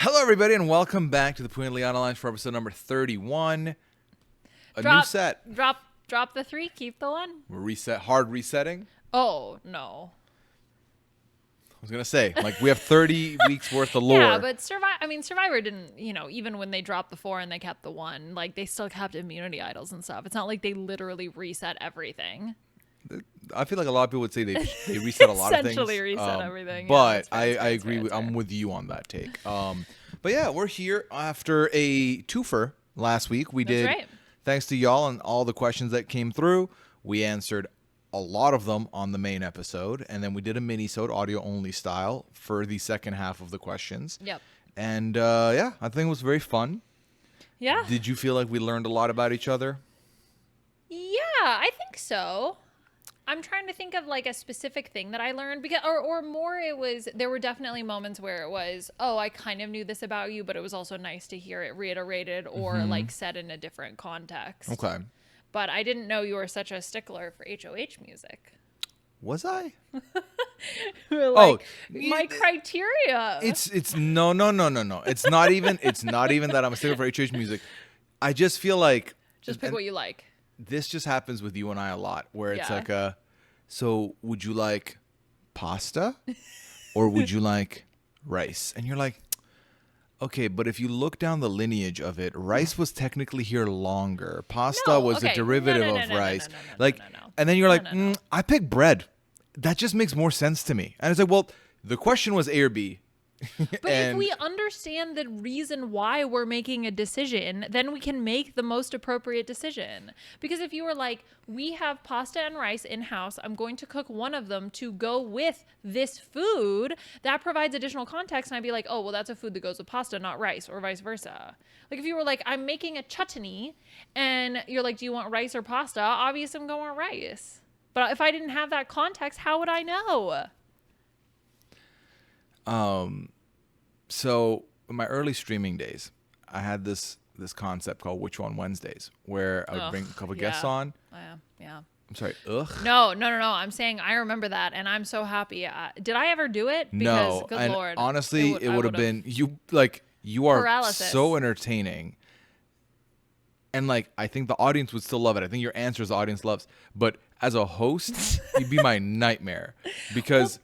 Hello, everybody, and welcome back to the Pooya and Liana Lounge for episode number 31. New set. Drop the 3, keep the 1. We're hard resetting. Oh, no. I was going to say, like, we have 30 weeks worth of lore. Yeah, but Survivor didn't, even when they dropped the 4 and they kept the 1, like, they still kept immunity idols and stuff. It's not like they literally reset everything. I feel like a lot of people would say they reset a lot of things. Essentially reset everything. But I agree. I'm with you on that take. But yeah, we're here after a twofer last week. We did, right. Thanks to y'all and all the questions that came through. We answered a lot of them on the main episode, and then we did a mini-sode audio-only style for the second half of the questions. Yep. And I think it was very fun. Yeah. Did you feel like we learned a lot about each other? Yeah, I think so. I'm trying to think of like a specific thing that I learned because, or more, there were definitely moments where it was, oh, I kind of knew this about you, but it was also nice to hear it reiterated or like said in a different context. Okay. But I didn't know you were such a stickler for HOH music. Was I? My criteria. It's no. It's not even that I'm a stickler for HH music. I just feel like Just pick what you like. This just happens with you and I a lot, where it's like so would you like pasta or would you like rice? And you're like, okay, but if you look down the lineage of it, rice was technically here longer. Pasta was a derivative of rice. And then you're like, I pick bread. That just makes more sense to me. And it's like, well, the question was A or B. But if we understand the reason why we're making a decision, then we can make the most appropriate decision. Because if you were like, we have pasta and rice in-house, I'm going to cook one of them to go with this food, that provides additional context. And I'd be like, oh, well, that's a food that goes with pasta, not rice, or vice versa. Like if you were like, I'm making a chutney, and you're like, do you want rice or pasta? Obviously, I'm going with rice. But if I didn't have that context, how would I know? So in my early streaming days, I had this concept called Which One Wednesdays, where I would bring a couple guests on. Yeah. I'm sorry. Ugh. No. I'm saying I remember that, and I'm so happy. Did I ever do it? Because, no. Good and Lord. Honestly, it would have been you. Like you are Paralysis. So entertaining, and like I think the audience would still love it. I think your answers the audience loves, but as a host, you'd be my nightmare because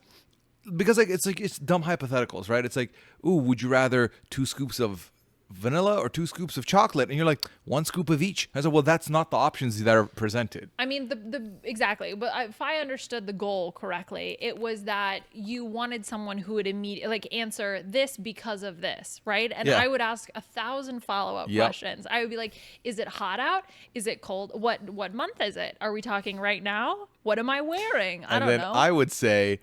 it's dumb hypotheticals, right? It's like, ooh, would you rather 2 scoops of vanilla or 2 scoops of chocolate? And you're like, 1 scoop of each. I said, well, that's not the options that are presented. I mean, exactly. But if I understood the goal correctly, it was that you wanted someone who would immediately answer this because of this, right? And I would ask 1,000 follow-up questions. I would be like, is it hot out? Is it cold? What month is it? Are we talking right now? What am I wearing? I don't know. And then I would say,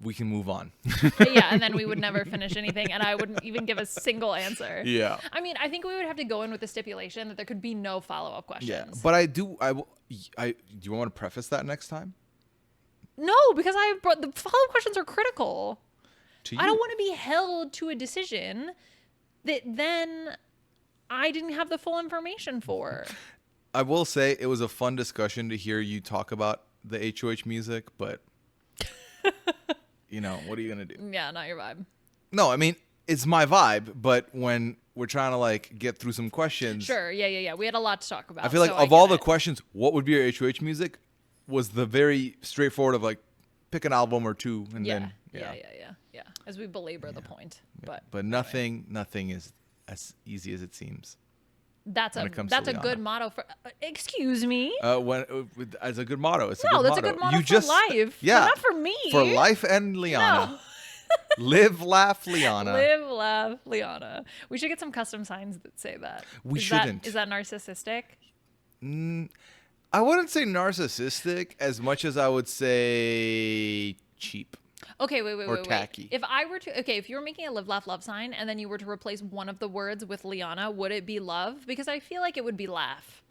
we can move on. Yeah, and then we would never finish anything, and I wouldn't even give a single answer. Yeah. I mean, I think we would have to go in with the stipulation that there could be no follow-up questions. Yeah, but do you want to preface that next time? No, because the follow-up questions are critical. To you. I don't want to be held to a decision that then I didn't have the full information for. I will say it was a fun discussion to hear you talk about the HOH music, but what are you going to do? Yeah, not your vibe. No, I mean, it's my vibe, but when we're trying to like get through some questions. Sure, yeah. We had a lot to talk about. I feel like of all the questions, what would be your HOH music was the very straightforward of like pick an album or 2 and then yeah. As we belabor the point. But nothing is as easy as it seems. That's a good motto for. Excuse me. As a good motto, that's a good motto for life. Yeah, but not for me. For life and Liana. No. Live, laugh, Liana. Live, laugh, Liana. We should get some custom signs that say that. We shouldn't. Is that narcissistic? I wouldn't say narcissistic as much as I would say cheap. Okay, wait. Tacky. If you were making a live, laugh, love sign and then you were to replace one of the words with Liana, would it be love? Because I feel like it would be laugh.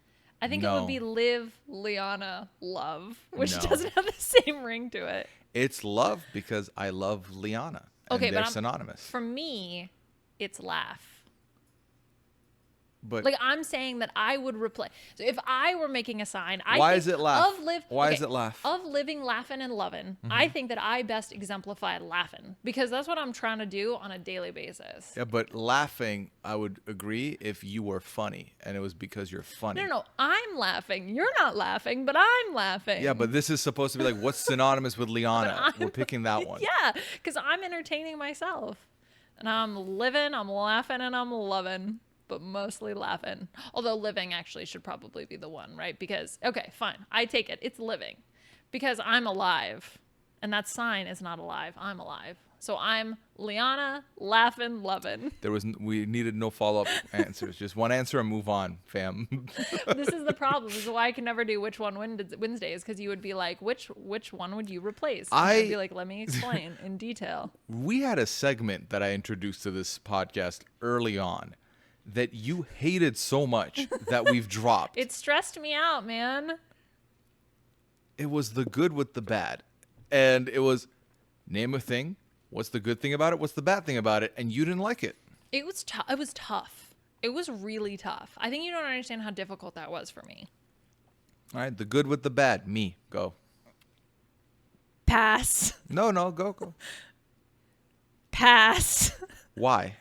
I think it would be live, Liana, love, which doesn't have the same ring to it. It's love because I love Liana. And they're synonymous. For me, it's laugh. But like I'm saying that I would replace. So if I were making a sign, why is it laugh? Why is it laugh? Of living, laughing, and loving, I think that I best exemplify laughing because that's what I'm trying to do on a daily basis. Yeah, but laughing, I would agree if you were funny and it was because you're funny. No, I'm laughing. You're not laughing, but I'm laughing. Yeah, but this is supposed to be like, what's synonymous with Liana? We're picking that one. Yeah, because I'm entertaining myself. And I'm living, I'm laughing, and I'm loving. But mostly laughing. Although living actually should probably be the one, right? Because, okay, fine. I take it. It's living. Because I'm alive. And that sign is not alive. I'm alive. So I'm Liana, laughing, loving. We needed no follow-up answers. Just one answer and move on, fam. This is the problem. This is why I can never do which one Wednesdays, because you would be like, which one would you replace? And I'd be like, let me explain in detail. We had a segment that I introduced to this podcast early on that you hated so much that we've dropped. It stressed me out, man. It was the good with the bad. And it was name a thing. What's the good thing about it? What's the bad thing about it? And you didn't like it. It was It was tough. It was really tough. I think you don't understand how difficult that was for me. All right, the good with the bad. Me, go. Pass. No, go. Pass. Why?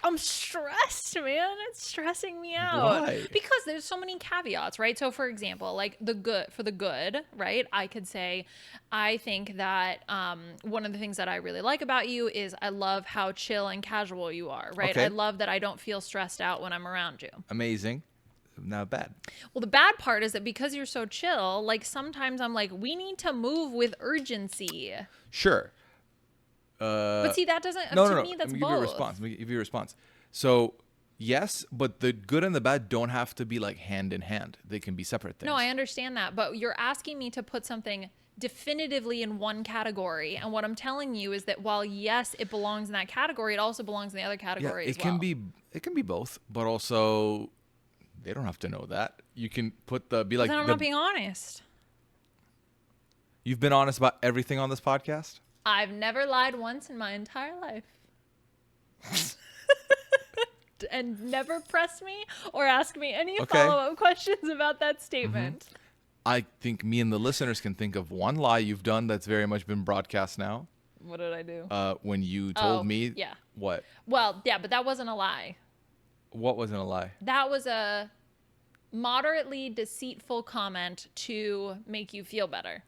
I'm stressed, man. It's stressing me out. Why? Because there's so many caveats, right? So for example, like the good, right? I could say, I think that one of the things that I really like about you is I love how chill and casual you are, right? Okay. I love that I don't feel stressed out when I'm around you. Amazing. Not bad. Well, the bad part is that because you're so chill, like sometimes I'm like, we need to move with urgency. Sure. But see, that doesn't, No, to me, that's both. Let me give you a response. So, yes, but the good and the bad don't have to be like hand in hand. They can be separate things. No, I understand that. But you're asking me to put something definitively in one category. And what I'm telling you is that while, yes, it belongs in that category, it also belongs in the other category as well. It can be both, but also they don't have to know that. You can be like. Then I'm not being honest. You've been honest about everything on this podcast? I've never lied once in my entire life. And never press me or ask me any follow-up questions about that statement. Mm-hmm. I think me and the listeners can think of one lie you've done that's very much been broadcast now. What did I do? When you told me. Yeah. What? Well, yeah, but that wasn't a lie. What wasn't a lie? That was a moderately deceitful comment to make you feel better.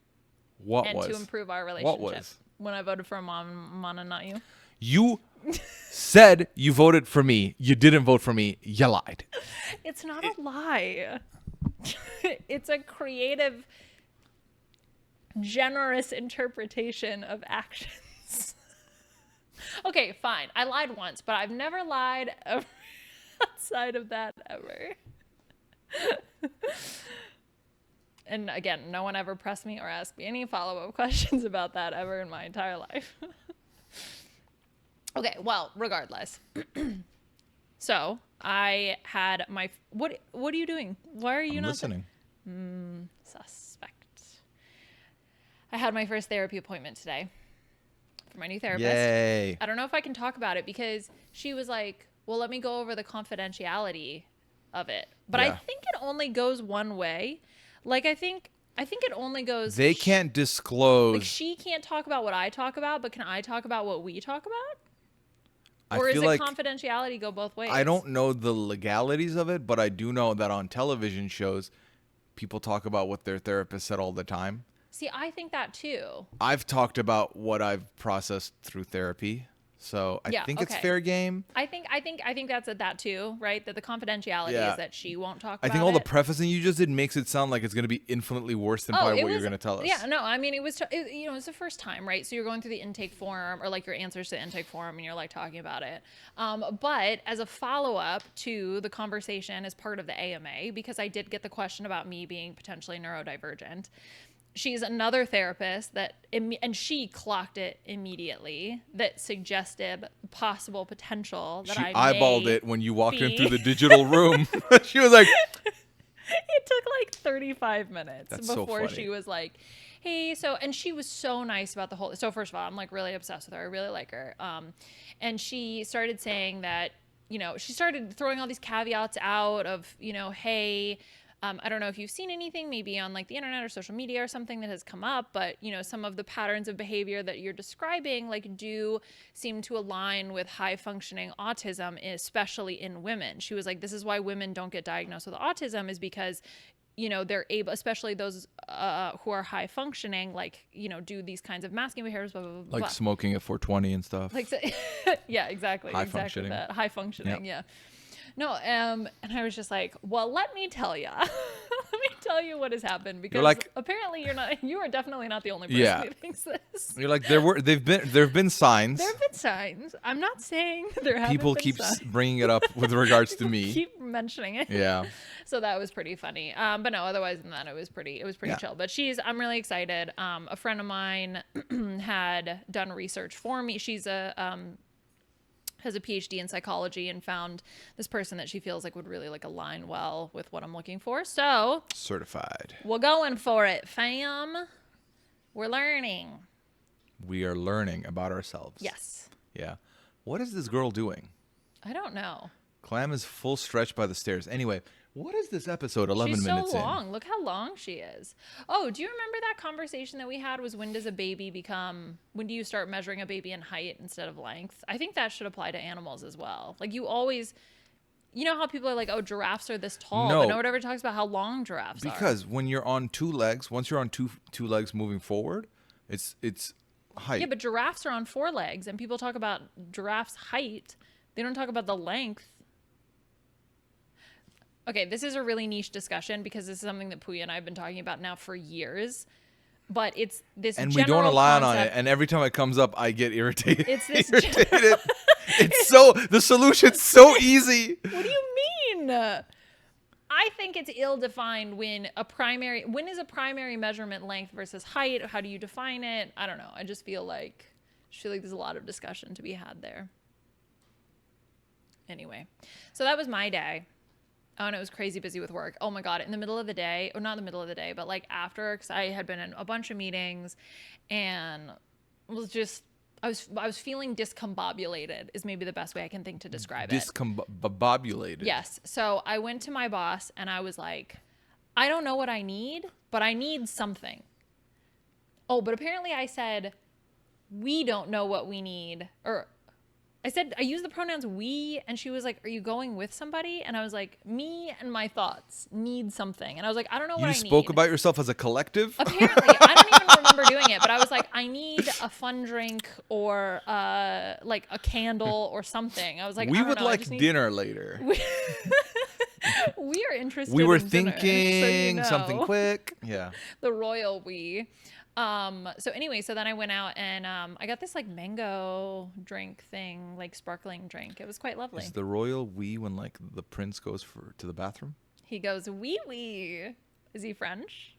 And to improve our relationship. What was? When I voted for Mana, not you. You said you voted for me. You didn't vote for me. You lied. It's not a lie. It's a creative, generous interpretation of actions. Okay, fine. I lied once, but I've never lied outside of that ever. And again, no one ever pressed me or asked me any follow-up questions about that ever in my entire life. Okay, well, regardless. So I had my... What are you doing? Why are you I'm not... listening. Suspect. I had my first therapy appointment today for my new therapist. Yay. I don't know if I can talk about it because she was like, well, let me go over the confidentiality of it. But I think it only goes one way. Like, I think it only goes... They can't disclose... Like, she can't talk about what I talk about, but can I talk about what we talk about? Or I is feel it like confidentiality go both ways? I don't know the legalities of it, but I do know that on television shows, people talk about what their therapist said all the time. See, I think that too. I've talked about what I've processed through therapy. So I think it's fair game. I think that's that too, right? That the confidentiality is that she won't talk about it. I think all the prefacing you just did makes it sound like it's going to be infinitely worse than probably what you're going to tell us. Yeah, no, I mean, it's the first time, right? So you're going through the intake form or like your answers to the intake form and you're like talking about it. But as a follow-up to the conversation as part of the AMA, because I did get the question about me being potentially neurodivergent, she's another therapist and she clocked it immediatly that suggested possible potential that she I eyeballed it when you walked in through the digital room. She was like... It took like 35 minutes before so she was like, hey, and she was so nice about the whole... So first of all, I'm like really obsessed with her. I really like her. And she started saying that she started throwing all these caveats out of, hey, I don't know if you've seen anything maybe on like the internet or social media or something that has come up, but some of the patterns of behavior that you're describing like do seem to align with high functioning autism, especially in women. She was like, this is why women don't get diagnosed with autism, is because they're able, especially those who are high functioning, like, do these kinds of masking behaviors, blah, blah, blah, like blah. smoking at 420 and stuff. Like, yeah, exactly. High exactly functioning. That. High functioning. Yep. Yeah. No. And I was just like, well, let me tell you, let me tell you what has happened, because apparently you are definitely not the only person who thinks this. You're like, there have been signs. There have been signs. I'm not saying there haven't People been keep signs. bringing it up with regards to me. Keep mentioning it. Yeah. So that was pretty funny. But no, otherwise than that, it was pretty chill. But I'm really excited. A friend of mine had done research for me. She's has a PhD in psychology and found this person that she feels like would really like align well with what I'm looking for. So certified. We're going for it, fam. We're learning. We are learning about ourselves. Yes. Yeah. What is this girl doing? I don't know. Clam is full stretch by the stairs. Anyway, what is this episode? 11 She's minutes so long. Look how long she is. Oh, do you remember that conversation that we had was when do you start measuring a baby in height instead of length? I think that should apply to animals as well. Like you always, how people are like, oh, giraffes are this tall, but no one ever talks about how long giraffes are. Because when you're on two legs, once you're on two legs moving forward, it's height. Yeah, but giraffes are on four legs, and people talk about giraffes' height. They don't talk about the length. Okay, this is a really niche discussion because this is something that Pooya and I have been talking about now for years. But it's this and general we don't align concept. on it. And every time it comes up, I get irritated. It's this irritated. The solution's so easy. What do you mean? I think it's ill-defined when is a primary measurement length versus height? How do you define it? I don't know. I just feel like there's a lot of discussion to be had there. Anyway, so that was my day. Oh, and it was crazy busy with work. Oh my God. In the middle of the day, or not in the middle of the day, but like after, because I had been in a bunch of meetings and I was feeling discombobulated is maybe the best way I can think to describe it. Discombobulated. Yes. So I went to my boss and I was like, I don't know what I need, but I need something. Oh, but apparently I said, we don't know what we need, or I used the pronouns we, and she was like, are you going with somebody? And I was like, me and my thoughts need something. And I was like, I don't know what I need. You spoke about yourself as a collective? Apparently. I don't even remember doing it, but I was like, I need a fun drink or like a candle or something. I was like, we would like dinner later. We are interested we were in thinking dinner, so something quick. Yeah. The royal we. So anyway, so then I went out and I got this like mango drink thing, like sparkling drink. It was quite lovely. Is the royal we when like the prince goes to the bathroom? He goes wee wee. Is he French?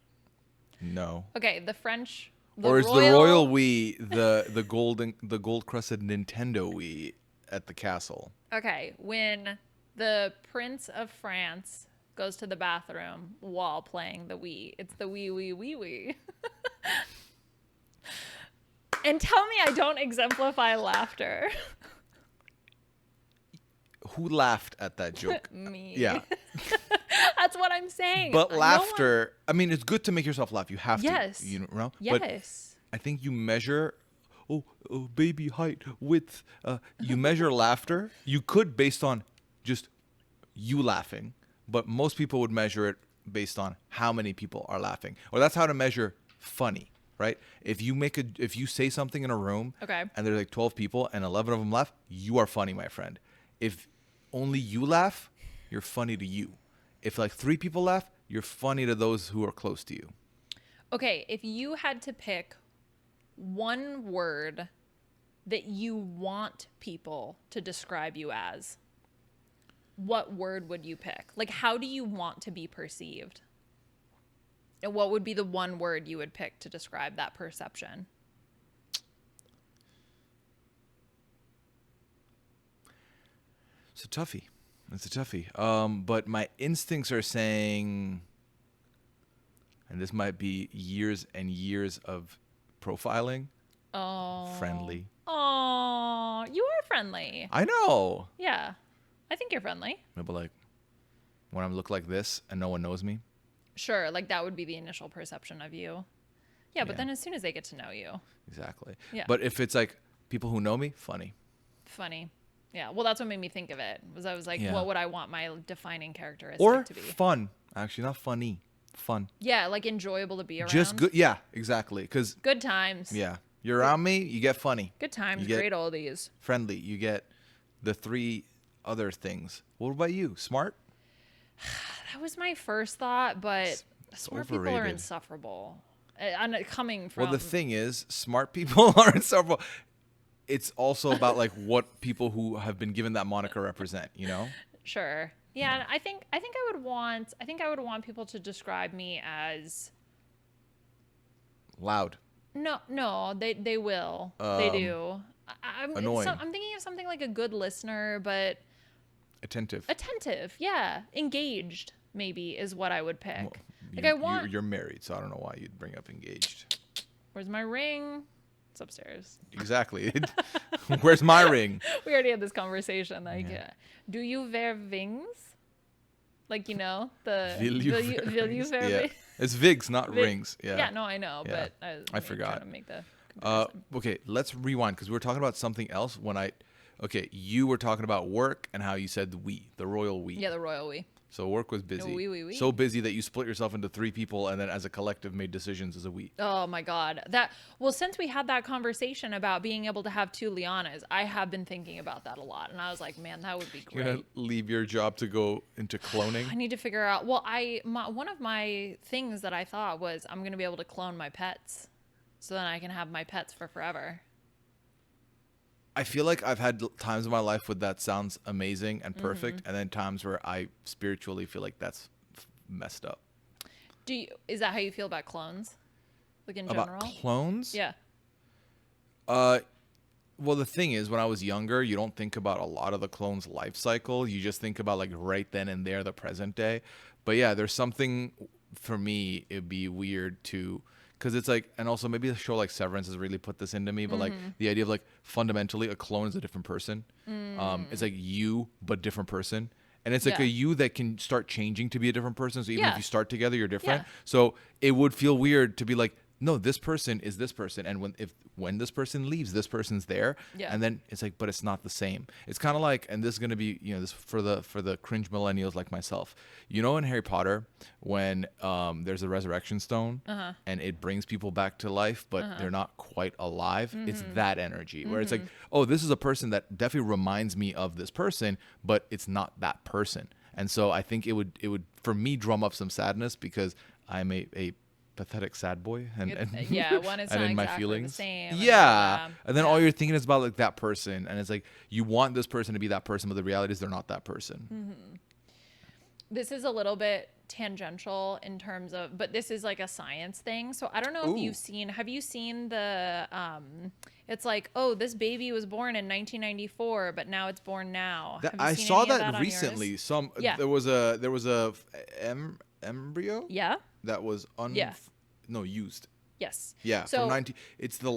No. Okay, the French. The royal we the gold crusted Nintendo Wii at the castle? Okay, when the Prince of France goes to the bathroom while playing the Wii. It's the wee wee wee wee. And tell me I don't exemplify laughter. Who laughed at that joke? Me. Yeah. That's what I'm saying. But laughter, I mean, it's good to make yourself laugh. You have to. Yes. You know? Yes. But I think you measure, baby height, width. You measure laughter. You could based on just you laughing. But most people would measure it based on how many people are laughing. Or that's how to measure funny, right? If you say something in a room, okay, and there's like 12 people and 11 of them laugh, you are funny, my friend. If only you laugh, you're funny to you. If like 3 people laugh, you're funny to those who are close to you. Okay, if you had to pick one word that you want people to describe you as, what word would you pick? Like, how do you want to be perceived? And what would be the one word you would pick to describe that perception? It's a toughie. But my instincts are saying, and this might be years and years of profiling. Oh. Friendly. Oh, you are friendly. I know. Yeah. I think you're friendly. Maybe like when I look like this and no one knows me. Sure, like that would be the initial perception of you. Yeah, but then as soon as they get to know you. Exactly. Yeah. But if it's like people who know me, funny. Funny. Yeah. Well, that's what made me think of it. Was I was like, what would I want my defining characteristic to be? Or fun. Actually, not funny. Fun. Yeah, like enjoyable to be around. Just good. Yeah, exactly. Because good times. Yeah. You're around me, you get funny. Good times, You get great oldies. friendly. You get the 3 other things. What about you? Smart? That was my first thought, but smart people are insufferable. Coming from... Well, the thing is, smart people are insufferable. It's also about like what people who have been given that moniker represent, you know? Sure. Yeah, I think I would want people to describe me as loud. No, they will. They do. Annoying. I'm thinking of something like a good listener, but attentive. Yeah, engaged maybe is what I would pick. Well, like you're married, so I don't know why you'd bring up engaged. Where's my ring? It's upstairs. Exactly. Where's my ring? We already had this conversation. Like, do you wear wings? Like, you know, the will you wear wings? It's Vigs, not rings. Yeah. Yeah, no, I know, but I forgot. To make the comparison. Okay, let's rewind because we were talking about something else you were talking about work and how you said the royal we. Yeah, the royal we. So work was busy. We. So busy that you split yourself into 3 people and then as a collective made decisions as a we. Oh my God. Since we had that conversation about being able to have 2 Lianas, I have been thinking about that a lot. And I was like, man, that would be great. You're going to leave your job to go into cloning? I need to figure out. Well, one of my things that I thought was I'm going to be able to clone my pets so then I can have my pets for forever. I feel like I've had times in my life where that sounds amazing and perfect, and then times where I spiritually feel like that's messed up. Is that how you feel about clones? Like in general? About clones? Yeah. Well, the thing is, when I was younger, you don't think about a lot of the clones' life cycle. You just think about like right then and there, the present day. But yeah, there's something for me, it'd be weird to... Because it's like, and also maybe a show like Severance has really put this into me, but like the idea of like fundamentally a clone is a different person. It's like you, but different person. And it's like a you that can start changing to be a different person. So even if you start together, you're different. Yeah. So it would feel weird to be like, no, this person is this person. And when this person leaves, this person's there. Yeah. And then it's like, but it's not the same. It's kind of like, and this is going to be, this for the cringe millennials like myself. You know, in Harry Potter, when there's a resurrection stone and it brings people back to life, but they're not quite alive. It's that energy where it's like, oh, this is a person that definitely reminds me of this person, but it's not that person. And so I think it would for me drum up some sadness because I'm a pathetic sad boy and one is and not in my exactly feelings the same and then all you're thinking is about like that person, and it's like you want this person to be that person, but the reality is they're not that person. This is a little bit tangential in terms of, but this is like a science thing, so I don't know if have you seen the it's like, oh, this baby was born in 1994 but now it's born now. I saw that recently. There was a embryo that was used. Yes. Yeah. So from it's the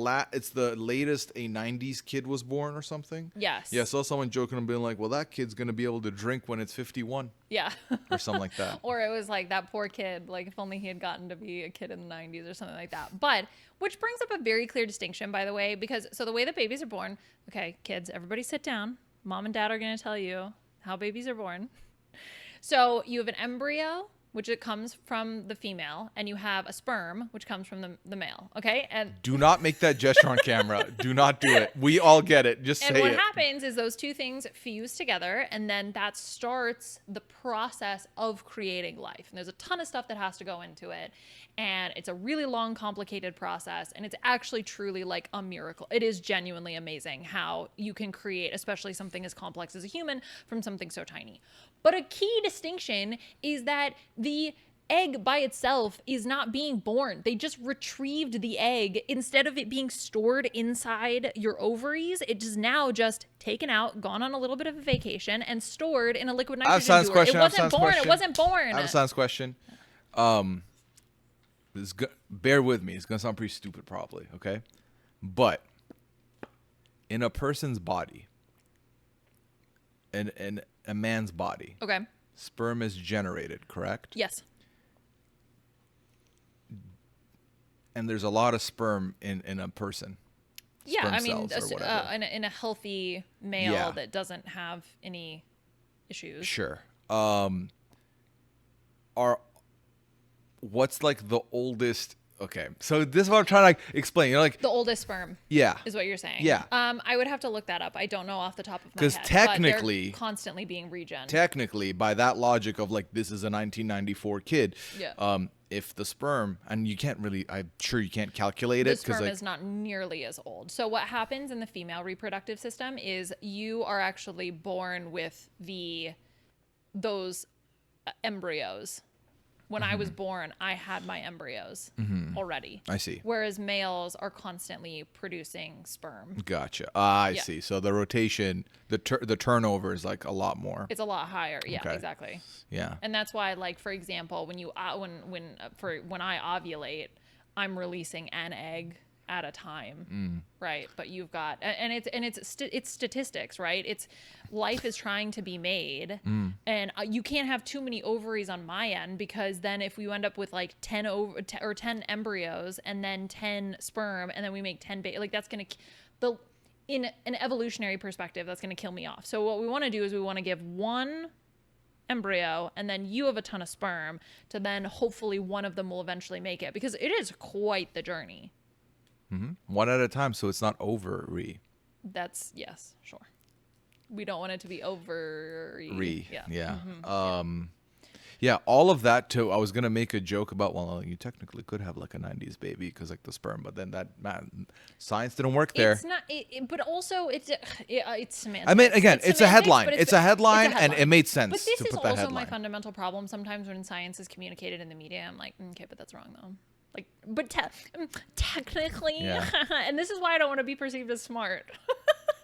latest a 90s kid was born or something. Yes. Yeah. I saw someone joking and being like, well, that kid's gonna be able to drink when it's 51. Yeah. Or something like that. Or it was like that poor kid, like if only he had gotten to be a kid in the 90s or something like that. But which brings up a very clear distinction, by the way, because so the way that babies are born, okay, kids, everybody sit down. Mom and dad are gonna tell you how babies are born. So you have an embryo, which it comes from the female, and you have a sperm, which comes from the male, okay? And do not make that gesture on camera. Do not do it. We all get it. Just say it. And what happens is those two things fuse together, and then that starts the process of creating life. And there's a ton of stuff that has to go into it, and it's a really long, complicated process, and it's actually truly like a miracle. It is genuinely amazing how you can create, especially something as complex as a human, from something so tiny. But a key distinction is that the egg by itself is not being born. They just retrieved the egg. Instead of it being stored inside your ovaries, it is now just taken out, gone on a little bit of a vacation, and stored in a liquid nitrogen dewar. It wasn't born. It wasn't born. I have a science question. Bear with me. It's going to sound pretty stupid probably, okay? But in a person's body, and a man's body. Okay. Sperm is generated, correct? Yes. And there's a lot of sperm in a person. Yeah, I mean, in a healthy male that doesn't have any issues. Sure. What's like the oldest? Okay, so this is what I'm trying to like explain. You know, like the oldest sperm. Yeah. Is what you're saying. Yeah. I would have to look that up. I don't know off the top of my head. Because technically, but they're constantly being regen. Technically, by that logic of like this is a 1994 kid. Yeah. If the sperm, and you can't really, I'm sure you can't calculate it. The sperm is not nearly as old. So what happens in the female reproductive system is you are actually born with those embryos. When I was born, I had my embryos already. I see. Whereas males are constantly producing sperm. Gotcha. I see. So the rotation, the turnover is like a lot more. It's a lot higher. Yeah, Okay. exactly. Yeah. And that's why, like, for example, when I ovulate, I'm releasing an egg at a time, right? But you've got, and it's statistics, right? It's life is trying to be made, and you can't have too many ovaries on my end, because then if we end up with like 10 embryos and then 10 sperm, and then we make 10 like that's gonna in an evolutionary perspective, that's gonna kill me off. So what we want to do is we want to give one embryo, and then you have a ton of sperm, to then hopefully one of them will eventually make it, because it is quite the journey. One at a time, so it's not ovary. That's, yes, sure. We don't want it to be ovary. Yeah. Yeah, all of that too. I was gonna make a joke about, well, you technically could have like a 90s baby because like the sperm, but then science didn't work there. It's not, but also it's semantics. I mean, again, it's a headline. But It's a headline, and it made sense. But this to is put that also headline. my fundamental problem. Sometimes when science is communicated in the media, I'm like, okay, but that's wrong though. Like, but technically, and this is why I don't want to be perceived as smart.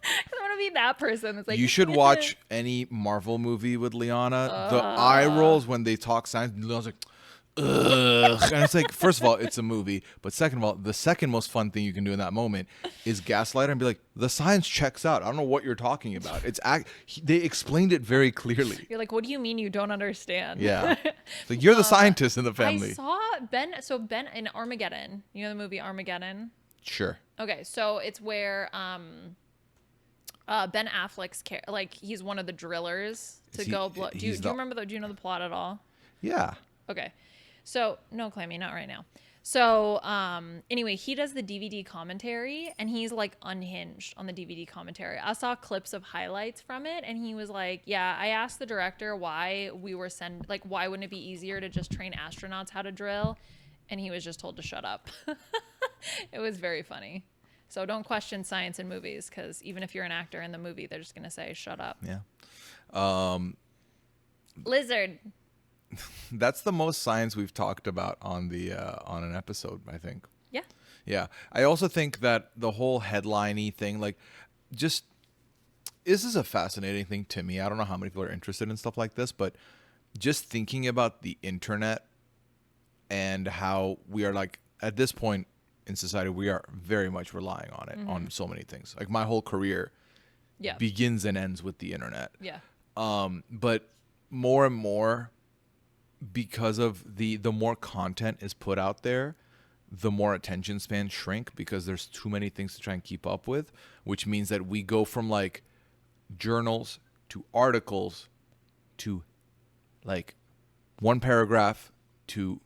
I don't want to be that person that's like. You should watch any Marvel movie with Liana. The eye rolls when they talk science. Liana's like, ugh. And it's like, first of all, it's a movie. But second of all, the second most fun thing you can do in that moment is gaslight her and be like, the science checks out. I don't know what you're talking about. They explained it very clearly. You're like, what do you mean you don't understand? Yeah. Like, you're the scientist in the family. I saw Ben in Armageddon. You know the movie Armageddon? Sure. Okay, so it's where Ben Affleck's he's one of the drillers to go blow. Do you remember do you know the plot at all? Yeah. Okay. So, no, Clammy, not right now. So, anyway, he does the DVD commentary, and he's like unhinged on the DVD commentary. I saw clips of highlights from it, and he was like, yeah, I asked the director why why wouldn't it be easier to just train astronauts how to drill? And he was just told to shut up. It was very funny. So don't question science in movies, because even if you're an actor in the movie, they're just going to say, shut up. Yeah. Lizard. That's the most science we've talked about on an episode, I think. Yeah. Yeah. I also think that the whole headline-y thing, like, this is a fascinating thing to me. I don't know how many people are interested in stuff like this, but just thinking about the internet and how we are, like, at this point in society, we are very much relying on it, on so many things. Like, my whole career begins and ends with the internet. Yeah. But more and more, because of the more content is put out there, the more attention spans shrink, because there's too many things to try and keep up with, which means that we go from like journals to articles to like one paragraph to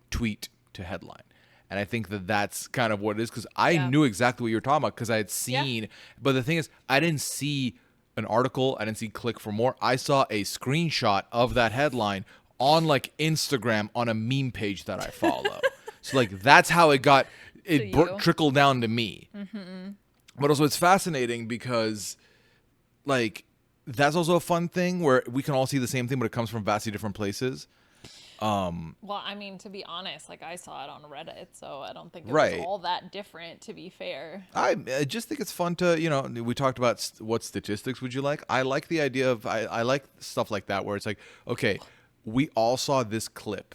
tweet to headline. And I think that that's kind of what it is, because I knew exactly what you were talking about, because I had seen, but the thing is, I didn't see an article, I didn't see click for more. I saw a screenshot of that headline on like Instagram on a meme page that I follow. So like that's how it trickled down to me. But also it's fascinating because like that's also a fun thing where we can all see the same thing, but it comes from vastly different places. Well, I mean, to be honest, like I saw it on Reddit, so I don't think it was all that different, to be fair. I just think it's fun to, we talked about what statistics would you like. I like the idea of, I like stuff like that where it's like, okay, we all saw this clip.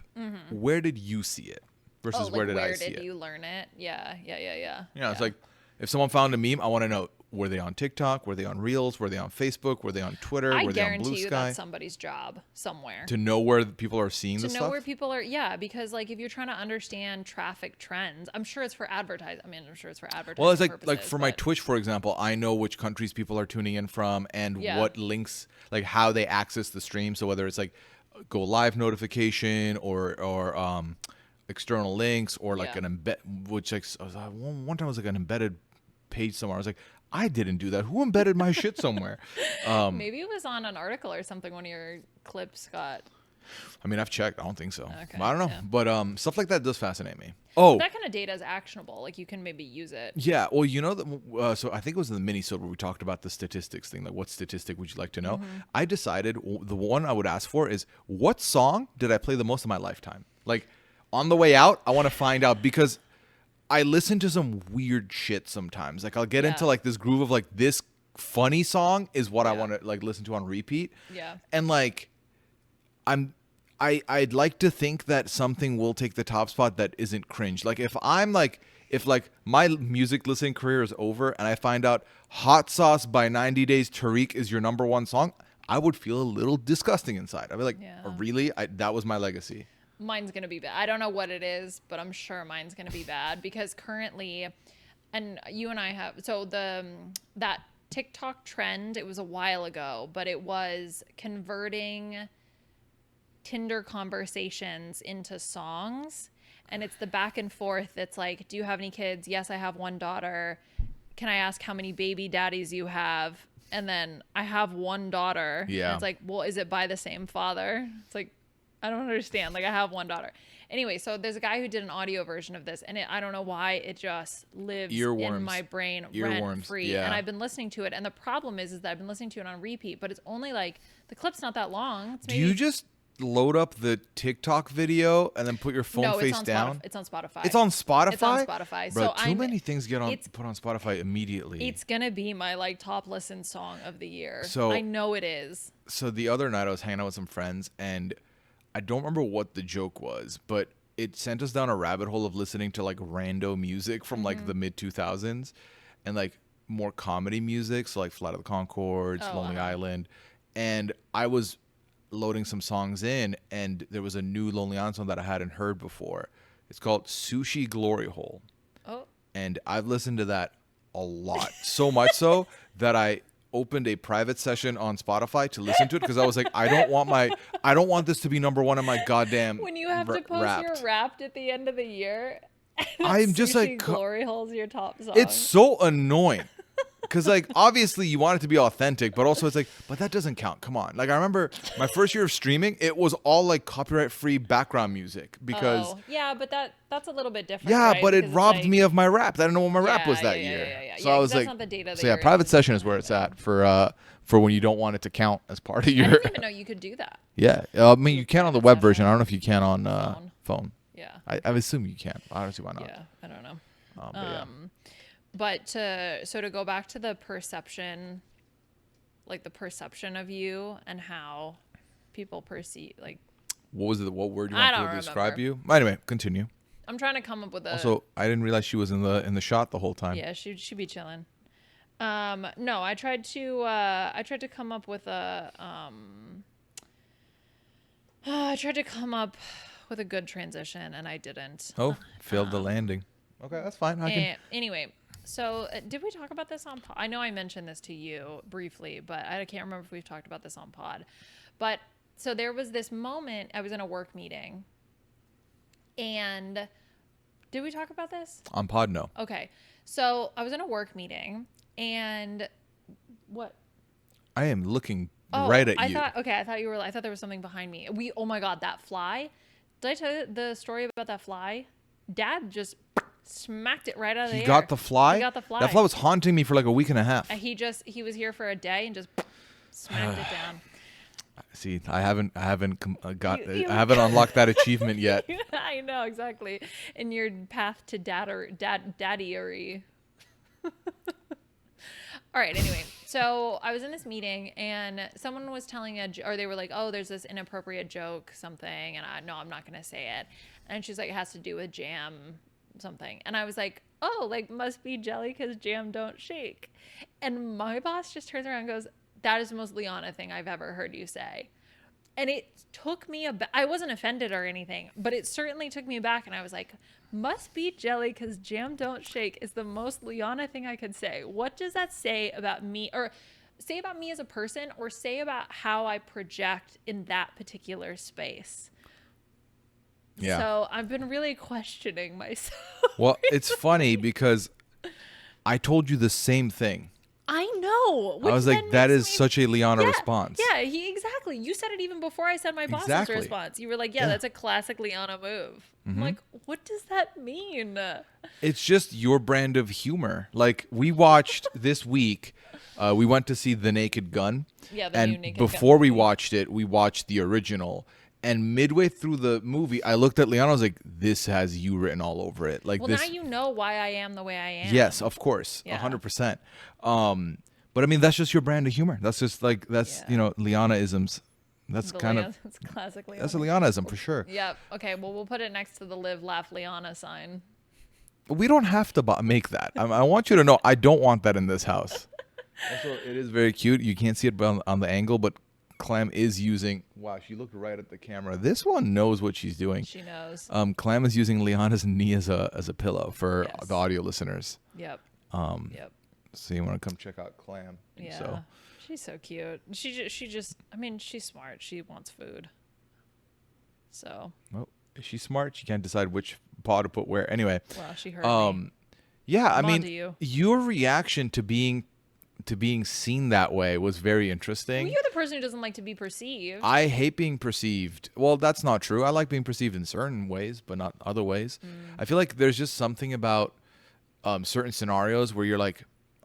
Where did you see it versus where did I see it? Where did you learn it? Yeah. It's like if someone found a meme, I want to know were they on TikTok? Were they on Reels? Were they on Facebook? Were they on Twitter? I were they on Blue guarantee you Sky? that's somebody's job somewhere. To know where people are seeing to the know stuff? where people are, yeah, because like if you're trying to understand traffic trends, I'm sure it's for advertising. I mean, I'm sure it's for advertising. Well, it's like purposes, for my Twitch, for example, I know which countries people are tuning in from and what links, like how they access the stream. So whether it's like go live notification or external links or like an embed, which like one time was like an embedded page somewhere. I was like, I didn't do that. Who embedded my shit somewhere? Maybe it was on an article or something. One of your clips got. I mean, I've checked. I don't think so. Okay, I don't know. But stuff like that does fascinate me. Oh, that kind of data is actionable. Like you can maybe use it. Yeah. Well, you know, so I think it was in the mini-sode where we talked about the statistics thing. Like, what statistic would you like to know? I decided the one I would ask for is what song did I play the most in my lifetime? Like, on the way out, I want to find out because I listen to some weird shit sometimes. Like, I'll get into like this groove of like this funny song is what I want to like listen to on repeat. Yeah. And like, I'd like to think that something will take the top spot that isn't cringe. Like if my music listening career is over and I find out Hot Sauce by 90 Days Tariq is your number one song, I would feel a little disgusting inside. I'd be like, really? That was my legacy. Mine's going to be bad. I don't know what it is, but I'm sure mine's going to be bad because currently, and you and I have, so that TikTok trend, it was a while ago, but it was converting Tinder conversations into songs, and it's the back and forth. It's like, do you have any kids? Yes, I have one daughter. Can I ask how many baby daddies you have? And then I have one daughter. Yeah. And it's like, well, is it by the same father? It's like, I don't understand. Like I have one daughter. Anyway, so there's a guy who did an audio version of this, and I don't know why it just lives in my brain rent free. Yeah. And I've been listening to it, and the problem is that I've been listening to it on repeat, but it's only like the clip's not that long. It's maybe, do you just load up the TikTok video and then put your phone face down? It's on Spotify. It's on Spotify? It's on Spotify. Bro, too many things get put on Spotify immediately. It's going to be my like top listen song of the year. So I know it is. So the other night I was hanging out with some friends and I don't remember what the joke was, but it sent us down a rabbit hole of listening to like rando music from like the mid 2000s and like more comedy music. So like Flight of the Conchords, Lonely Island. And I was loading some songs in and there was a new Lonely Island song that I hadn't heard before. It's called Sushi Glory Hole. Oh. And I've listened to that a lot. So much so that I opened a private session on Spotify to listen to it because I was like, I don't want this to be number one in my goddamn when you have to post Wrapped. your Wrapped at the end of the year. I'm just like Glory Hole's your top song. It's so annoying. Because, like, obviously you want it to be authentic, but also it's like, but that doesn't count. Come on. Like, I remember my first year of streaming, it was all, like, copyright-free background music because... Oh, yeah, but that's a little bit different, Yeah, right? but because it robbed me of my Wrapped. I didn't know what my Wrapped was that year. Yeah. So I was like... Not the data so, yeah, private session is where it's at for when you don't want it to count as part of your... I didn't even know you could do that. Yeah. I mean, you can on the web version. I don't know if you can on phone. Yeah. I assume you can. I don't see why not. Yeah, I don't know. But yeah. But to go back to the perception, like the perception of you and how people perceive, like. What was it? What word you want to describe you? Anyway, continue. I'm trying to come up with a. Also, I didn't realize she was in the shot the whole time. Yeah, she'd be chilling. No, I tried to come up with a. I tried to come up with a good transition, and I didn't. Oh, failed the landing. Okay, that's fine. Anyway. So did we talk about this on pod? I know I mentioned this to you briefly, but I can't remember if we've talked about this on pod. But so there was this moment, I was in a work meeting, and did we talk about this? On pod, no. Okay. So I was in a work meeting, and what? I am looking right at you. I thought there was something behind me. Oh my God, that fly. Did I tell you the story about that fly? Dad just smacked it right out of the air. He got the fly? He got the fly. That fly was haunting me for like a week and a half. He was here for a day and just smacked it down. See, I haven't unlocked that achievement yet. I know, exactly. In your path to daddyery. All right, anyway. So I was in this meeting and someone was telling or they were like, oh, there's this inappropriate joke, something. And I'm not going to say it. And she's like, it has to do with jam something. And I was like, oh, like must be jelly because jam don't shake. And my boss just turns around and goes, that is the most Liana thing I've ever heard you say. And it took me I wasn't offended or anything, but it certainly took me aback. And I was like, must be jelly because jam don't shake is the most Liana thing I could say. What does that say about me, or say about me as a person, or say about how I project in that particular space? Yeah. So I've been really questioning myself. Well, it's funny because I told you the same thing. I know. I was like, that is such a Liana response. Yeah, exactly. You said it even before I said my boss's response. You were like, yeah, that's a classic Liana move. I'm like, what does that mean? It's just your brand of humor. Like, we watched this week, we went to see The Naked Gun. Yeah, the new Naked Gun. Before we movie. watched it, we watched the original. And midway through the movie, I looked at Liana. I was like, "This has you written all over it." Like, well, this. Now you know why I am the way I am. Yes, of course, 100%. But I mean, that's just your brand of humor. That's just like Liana-isms. That's it's classic Liana. That's a Liana-ism for sure. Yep. Okay. Well, we'll put it next to the Live Laugh Liana sign. We don't have to make that. I want you to know I don't want that in this house. Also, it is very cute. You can't see it on the angle, but Clam is using. Wow, she looked right at the camera. This one knows what she's doing. She knows. Clam is using Liana's knee as a pillow for the audio listeners. Yep. Yep. So you want to come check out Clam? Yeah. So. She's so cute. She just. I mean, she's smart. She wants food. So. Well, is she smart? She can't decide which paw to put where. Anyway. Well, she heard me. Yeah, I mean, your reaction to being seen that way was very interesting. Well, you're the person who doesn't like to be perceived. I hate being perceived. Well, that's not true. I like being perceived in certain ways, but not other ways. I feel like there's just something about certain scenarios where you're like,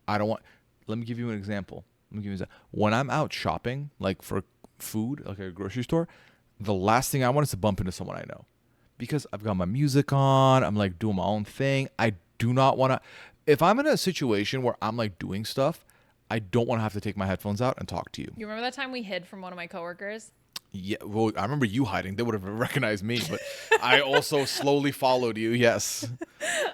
I don't want. Let me give you an example. When I'm out shopping, like for food, like at a grocery store, the last thing I want is to bump into someone I know, because I've got my music on. I'm like doing my own thing. I do not want to. If I'm in a situation where I'm like doing stuff, I don't want to have to take my headphones out and talk to you. You remember that time we hid from one of my coworkers? Yeah, well, I remember you hiding. They would have recognized me, but I also slowly followed you. Yes.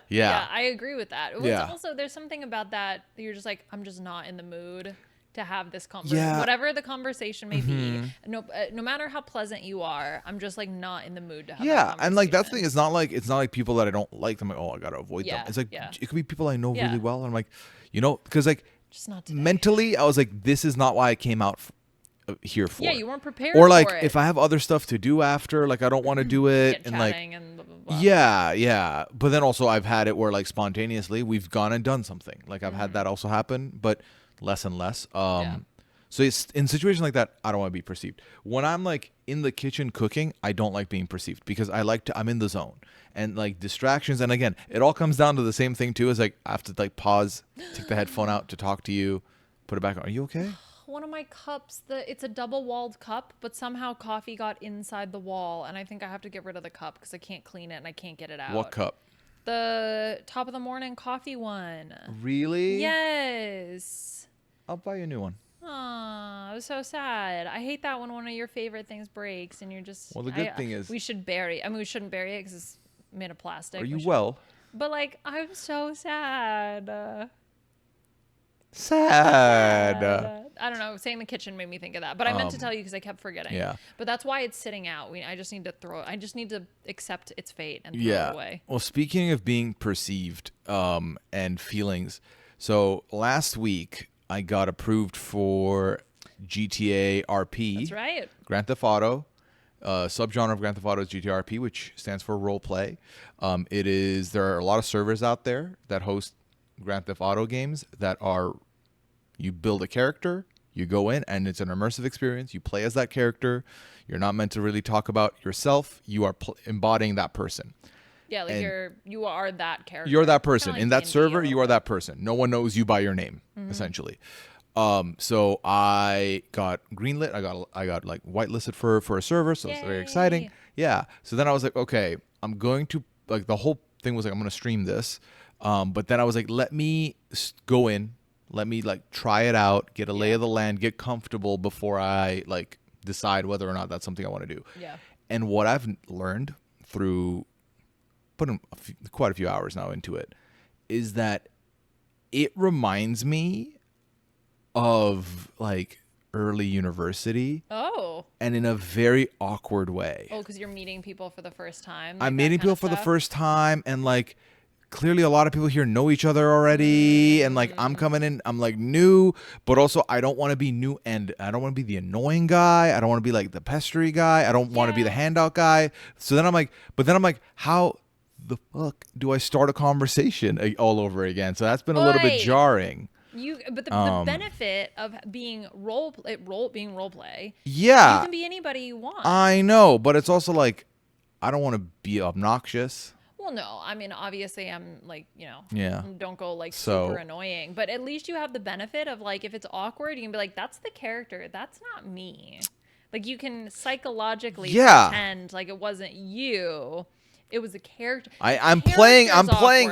Yeah, I agree with that. Yeah. Also, there's something about that you're just like, I'm just not in the mood to have this conversation. Yeah. Whatever the conversation may be, no matter how pleasant you are, I'm just like not in the mood to have that Yeah, conversation. and like that's the thing. It's not like people that I don't like. I'm like, oh, I gotta avoid them. It's like it could be people I know really well. And I'm like, because like just not today. Mentally, I was like, this is not why I came out here for. Yeah, you weren't prepared. Or like, for it. if I have other stuff to do after, like I don't want to do it. Get and like, and blah, blah, blah. yeah. But then also I've had it where like spontaneously we've gone and done something. Like I've had that also happen, but less and less. So it's in situations like that, I don't want to be perceived. When I'm like in the kitchen cooking, I don't like being perceived because I'm in the zone. And like distractions, and again, it all comes down to the same thing too. Is like I have to like pause, take the headphone out to talk to you, put it back on. Are you okay? One of my cups, it's a double-walled cup, but somehow coffee got inside the wall, and I think I have to get rid of the cup because I can't clean it and I can't get it out. What cup? The top of the morning coffee one. Really? Yes. I'll buy you a new one. Aw, I was so sad. I hate that when one of your favorite things breaks and you're just. Well, the good thing is we should bury. I mean, we shouldn't bury it because it's made of plastic. Are you well? But like, I'm so sad. Sad. I don't know. Saying the kitchen made me think of that, but I meant to tell you because I kept forgetting. Yeah. But that's why it's sitting out. I just need to throw it. I just need to accept its fate and throw it away. Well, speaking of being perceived and feelings, so last week I got approved for GTA RP. That's right. Grand Theft Auto. Subgenre of Grand Theft Auto is GTA RP, which stands for role play. There are a lot of servers out there that host Grand Theft Auto games that are, you build a character, you go in, and it's an immersive experience. You play as that character. You're not meant to really talk about yourself. You are embodying that person. Yeah, like you are that character. You're that person. Kinda like In that D&D server, you are that person. No one knows you by your name, essentially. So I got greenlit. I got like whitelisted for a server, so it's very exciting. Yeah. So then I was like, okay, I'm going to, like, the whole thing was like, I'm going to stream this. But then I was like, let me go in, let me like try it out, get a lay of the land, get comfortable before I like decide whether or not that's something I want to do. Yeah. And what I've learned through putting quite a few hours now into it is that it reminds me of like early university. Oh. And in a very awkward way. Oh, because you're meeting people for the first time. I'm meeting people for the first time, and like clearly a lot of people here know each other already, and like I'm coming in, I'm like new, but also I don't want to be new, and I don't want to be the annoying guy. I don't want to be like the pestery guy. I don't want to be the handout guy. So then I'm like, how the fuck do I start a conversation all over again? So that's been a little bit jarring. But the benefit of being role play, yeah, you can be anybody you want. I know, but it's also like I don't want to be obnoxious. Well, no, I mean, obviously I'm like, don't go like so, super annoying, but at least you have the benefit of like, if it's awkward, you can be like, that's the character. That's not me. Like you can psychologically pretend like it wasn't you. It was a character. I'm playing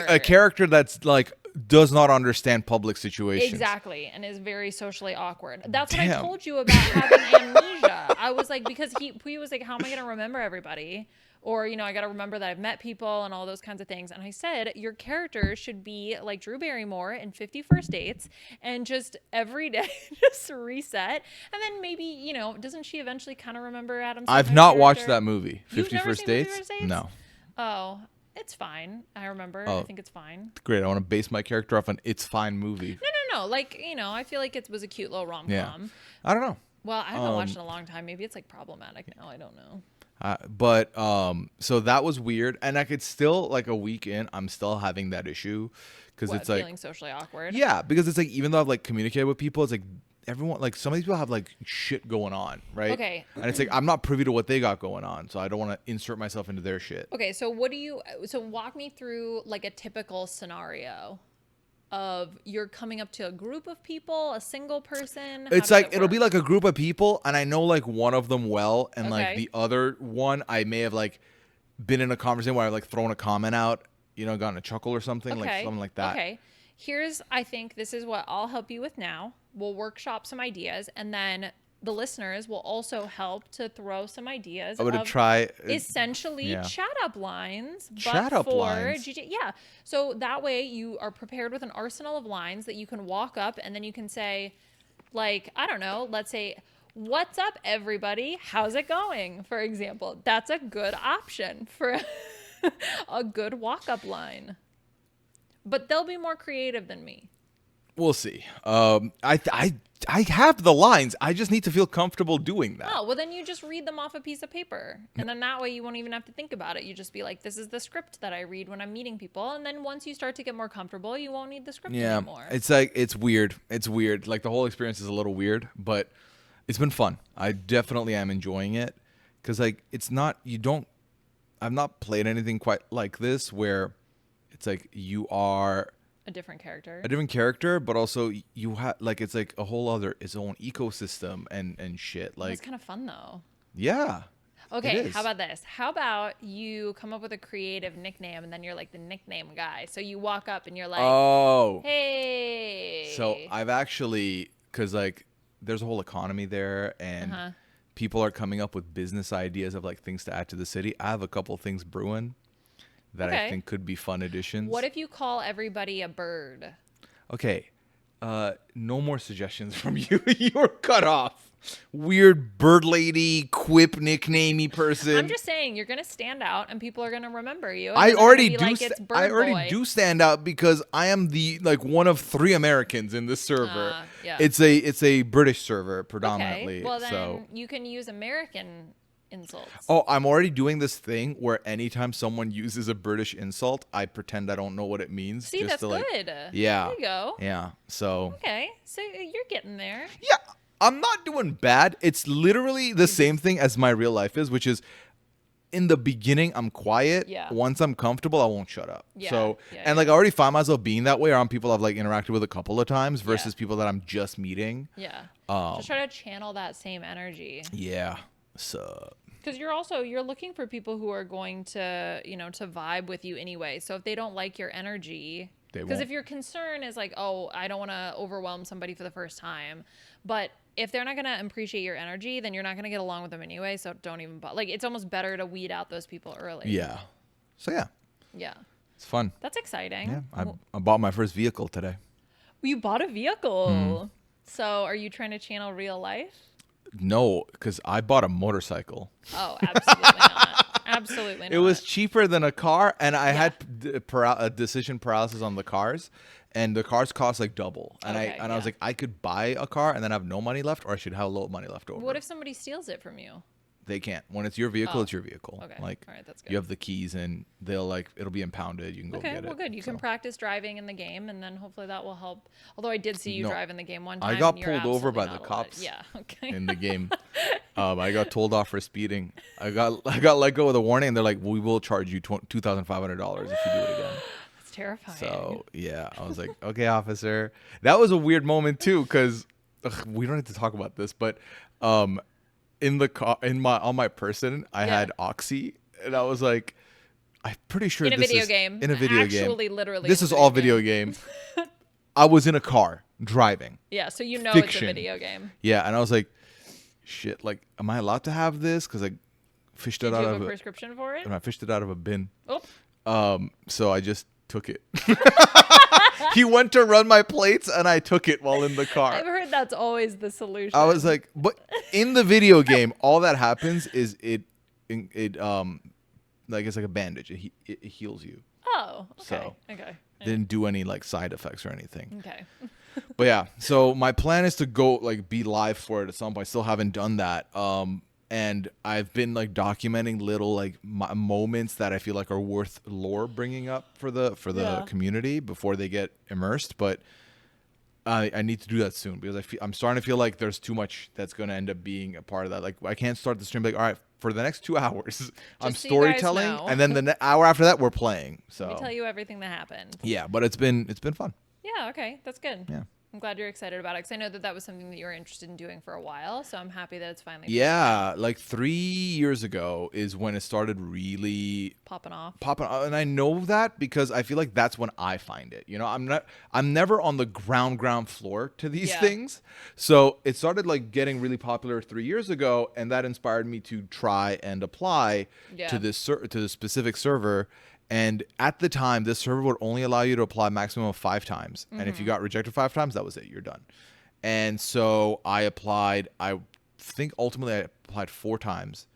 a character that's like does not understand public situations. Exactly, and is very socially awkward. That's what I told you about having amnesia. I was like, because Pooya was like, how am I going to remember everybody? Or, I got to remember that I've met people and all those kinds of things. And I said, your character should be like Drew Barrymore in 50 First Dates and just every day just reset. And then maybe, doesn't she eventually kind of remember Adam Sandler's I've not character? watched that movie, 50 You've never First seen Dates? 50 First Dates? No. Oh, it's fine. I remember. I think it's fine. Great. I want to base my character off an It's Fine movie. No. Like, I feel like it was a cute little rom-com. Yeah. I don't know. Well, I haven't watched it in a long time. Maybe it's like problematic now. I don't know. So that was weird, and I could still like a week in, I'm still having that issue because it's like feeling socially awkward. Yeah, because it's like even though I've like communicated with people, it's like everyone like some of these people have like shit going on, right? Okay. And it's like I'm not privy to what they got going on, so I don't want to insert myself into their shit. Okay, so walk me through like a typical scenario of you're coming up to a group of people, a single person. It's like it'll be like a group of people, and I know like one of them well, and like the other one I may have like been in a conversation where I've like thrown a comment out, gotten a chuckle or something, like something like that. Okay. I think this is what I'll help you with now. We'll workshop some ideas, and then the listeners will also help to throw some ideas. I'm gonna try essentially chat up lines, lines. Yeah. So that way you are prepared with an arsenal of lines that you can walk up, and then you can say, like, I don't know, let's say, "What's up, everybody? How's it going?" For example, that's a good option for a good walk up line. But they'll be more creative than me. We'll see. I have the lines. I just need to feel comfortable doing that. Oh, well, then you just read them off a piece of paper. And then that way you won't even have to think about it. You just be like, this is the script that I read when I'm meeting people. And then once you start to get more comfortable, you won't need the script anymore. It's like, it's weird. It's weird. Like the whole experience is a little weird, but it's been fun. I definitely am enjoying it. Because like, I've not played anything quite like this where it's like you are a different character, but also you have like it's like a whole other its own ecosystem and shit. Like it's kind of fun though. Yeah. Okay, how about this? How about you come up with a creative nickname and then you're like the nickname guy. So you walk up and you're like, "Oh, hey." So I've actually, because like there's a whole economy there, and people are coming up with business ideas of like things to add to the city. I have a couple things brewing that I think could be fun additions. What if you call everybody a bird? Okay. No more suggestions from you. You're cut off. Weird bird lady, quip nicknamey person. I'm just saying, you're gonna stand out, and people are gonna remember you. I already do stand out because I am the like one of 3 Americans in this server. It's a British server predominantly. Okay. Well, then you can use American insults. Oh, I'm already doing this thing where anytime someone uses a British insult, I pretend I don't know what it means. See, just that's good. Yeah. There you go. Yeah. So. Okay. So you're getting there. Yeah. I'm not doing bad. It's literally the same thing as my real life is, which is in the beginning, I'm quiet. Yeah. Once I'm comfortable, I won't shut up. Yeah. So, and like I already find myself being that way around people I've like interacted with a couple of times versus people that I'm just meeting. Yeah. Just try to channel that same energy. Yeah. So. Because you're looking for people who are going to, to vibe with you anyway. So if they don't like your energy, because if your concern is like, oh, I don't want to overwhelm somebody for the first time, but if they're not going to appreciate your energy, then you're not going to get along with them anyway. So don't even like, it's almost better to weed out those people early. Yeah. So yeah. Yeah. It's fun. That's exciting. Yeah. I bought my first vehicle today. You bought a vehicle. So are you trying to channel real life? No, because I bought a motorcycle. Oh, absolutely not. Absolutely not. It was cheaper than a car, and I had decision paralysis on the cars, and the cars cost like double. And I was like, I could buy a car and then have no money left, or I should have a little money left over. What if somebody steals it from you? They can't. When it's your vehicle, it's your vehicle. Okay. Like, all right, that's good. You have the keys, and it'll be impounded. You can go get it. Okay, well, good. You can practice driving in the game, and then hopefully that will help. Although I did see you drive in the game one time. I got and you're pulled over by the absolutely not cops. Yeah. Okay. In the game, I got told off for speeding. I got let go with a warning, and they're like, "We will charge you $2,500 if you do it again." That's terrifying. So yeah, I was like, "Okay, officer." That was a weird moment too, because we don't have to talk about this, but in the car, on my person, I had Oxy, and I was like, I'm pretty sure in a video game. In a video game. Actually, literally. This is all video game. I was in a car driving. Yeah, so you know Fiction. it's a video game. Yeah, and I was like, shit, like, am I allowed to have this? Because I fished it out of Did you have a prescription for it? And I fished it out of a bin. Oh. So I just took it. He went to run my plates, and I took it while in the car. I've heard that's always the solution. I was like, but in the video game, all that happens is it like it's like a bandage. It heals you. Oh, okay. So, okay. Didn't do any like side effects or anything. Okay. But yeah, so my plan is to go like be live for it at some point. I still haven't done that. And I've been like documenting little like moments that I feel like are worth lore bringing up for the community before they get immersed. But I need to do that soon, because I'm starting to feel like there's too much that's going to end up being a part of that. Like, I can't start the stream like, all right, for the next 2 hours, I'm storytelling, and then the hour after that, we're playing. So let me tell you everything that happened. Yeah, but it's been fun. Yeah. Okay, that's good. Yeah. I'm glad you're excited about it, because I know that was something that you were interested in doing for a while. So I'm happy that it's finally like 3 years ago is when it started really popping off. And I know that because I feel like that's when I find it. You know, I'm never on the ground floor to these things. So it started like getting really popular 3 years ago, and that inspired me to try and apply to this specific server. And at the time, this server would only allow you to apply a maximum of 5 times. And if you got rejected 5 times, that was it. You're done. And so I applied. I think ultimately I applied 4 times.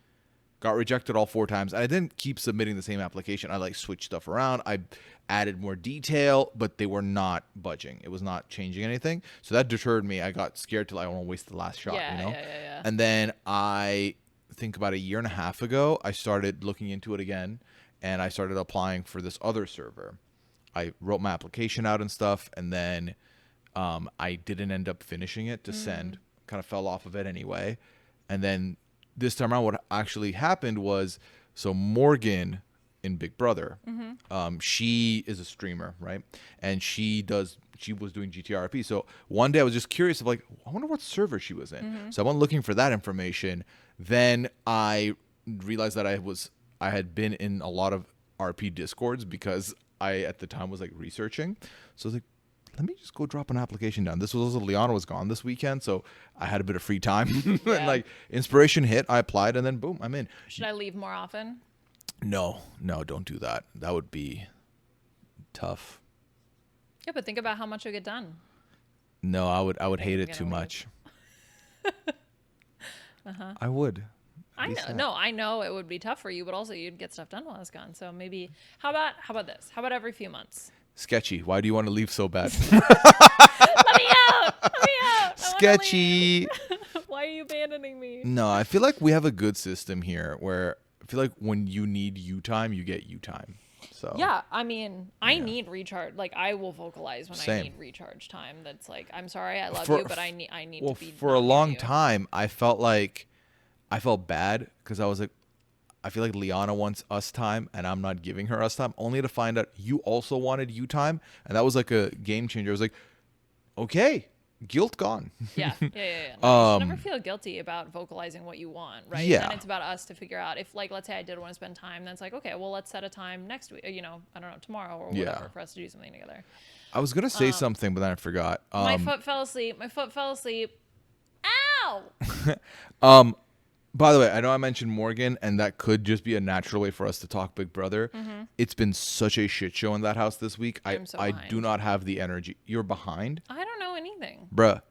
Got rejected all 4 times. And I didn't keep submitting the same application. I like switched stuff around. I added more detail, but they were not budging. It was not changing anything. So that deterred me. I got scared till I don't want to waste the last shot, you know? Yeah. And then I think about a year and a half ago, I started looking into it again. And I started applying for this other server. I wrote my application out and stuff, and then I didn't end up finishing it to send. Kind of fell off of it anyway. And then this time around, what actually happened was, so Morgan in Big Brother, she is a streamer, right? And she was doing GTRP. So one day I was just curious of like, I wonder what server she was in. So I went looking for that information. Then I realized that I had been in a lot of RP discords because I at the time was like researching. So I was like, let me just go drop an application down. This was also Liana was gone this weekend, so I had a bit of free time. And like inspiration hit, I applied, and then boom, I'm in. Should I leave more often? No, don't do that. That would be tough. Yeah, but think about how much you'll get done. No, I would hate it too much. I would. I know. No, I know it would be tough for you, but also you'd get stuff done while it's gone. So maybe, how about this? How about every few months? Sketchy. Why do you want to leave so bad? Let me out. Let me out. Sketchy. Why are you abandoning me? No, I feel like we have a good system here where I feel like when you need you time, you get you time. So yeah, I mean, I need recharge. Like, I will vocalize when Same. I need recharge time. That's like, I'm sorry, I love you, but I need to be. For a long time, I felt bad because I was like, I feel like Liana wants us time and I'm not giving her us time, only to find out you also wanted you time. And that was like a game changer. I was like, okay, guilt gone. Yeah. No, you should never feel guilty about vocalizing what you want, right? Yeah. And then it's about us to figure out if, like, let's say I did want to spend time, then it's like, okay, well, let's set a time next week, I don't know, tomorrow or whatever for us to do something together. I was going to say something, but then I forgot. My foot fell asleep. Ow! By the way, I know I mentioned Morgan, and that could just be a natural way for us to talk Big Brother. It's been such a shit show in that house this week. I do not have the energy. You're behind? I don't know anything. Bruh.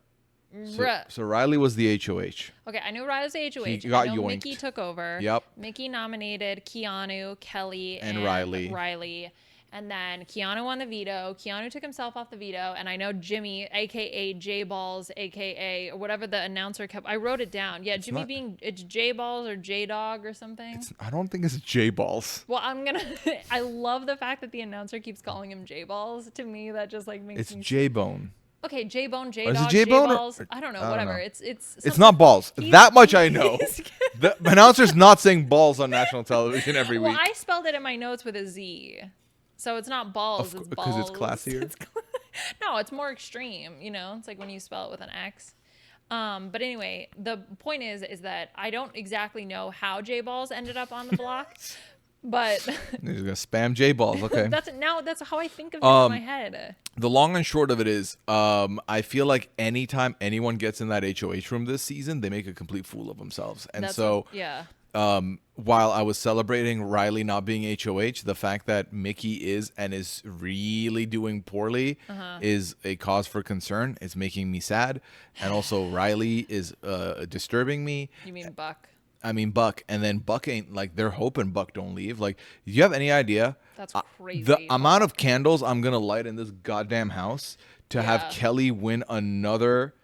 So Riley was the HOH. Okay, I knew Riley was the HOH. He got I know yoinked. Mickey took over. Yep. Mickey nominated Keanu, Kelly, And Riley. And then Keanu won the veto. Keanu took himself off the veto. And I know Jimmy, a.k.a. J-Balls, a.k.a. or whatever the announcer kept. I wrote it down. Yeah, it's it's J-Balls or J-Dog or something. I don't think it's J-Balls. Well, I love the fact that the announcer keeps calling him J-Balls. To me, that just like makes It's J-Bone. Okay, J-Bone, Is J-Dog, it J-Bone J-Balls. or- I don't know, I don't whatever. know. It's not balls. That much I know. he's- The announcer's not saying balls on national television every week. Well, I spelled it in my notes with a Z. So it's not balls, it's balls. Because it's classier? No, it's more extreme, you know? It's like when you spell it with an X. But anyway, the point is that I don't exactly know how J-Balls ended up on the block. But He's gonna spam J-Balls, okay. that's how I think of it in my head. The long and short of it is, I feel like anytime anyone gets in that HOH room this season, they make a complete fool of themselves. And yeah. While I was celebrating Riley not being HOH, the fact that Mickey is really doing poorly is a cause for concern. It's making me sad. And also Riley is disturbing me. You mean Buck? I mean Buck, and then Buck ain't like they're hoping Buck don't leave. Like, do you have any idea? That's crazy. The amount of candles I'm gonna light in this goddamn house to have Kelly win another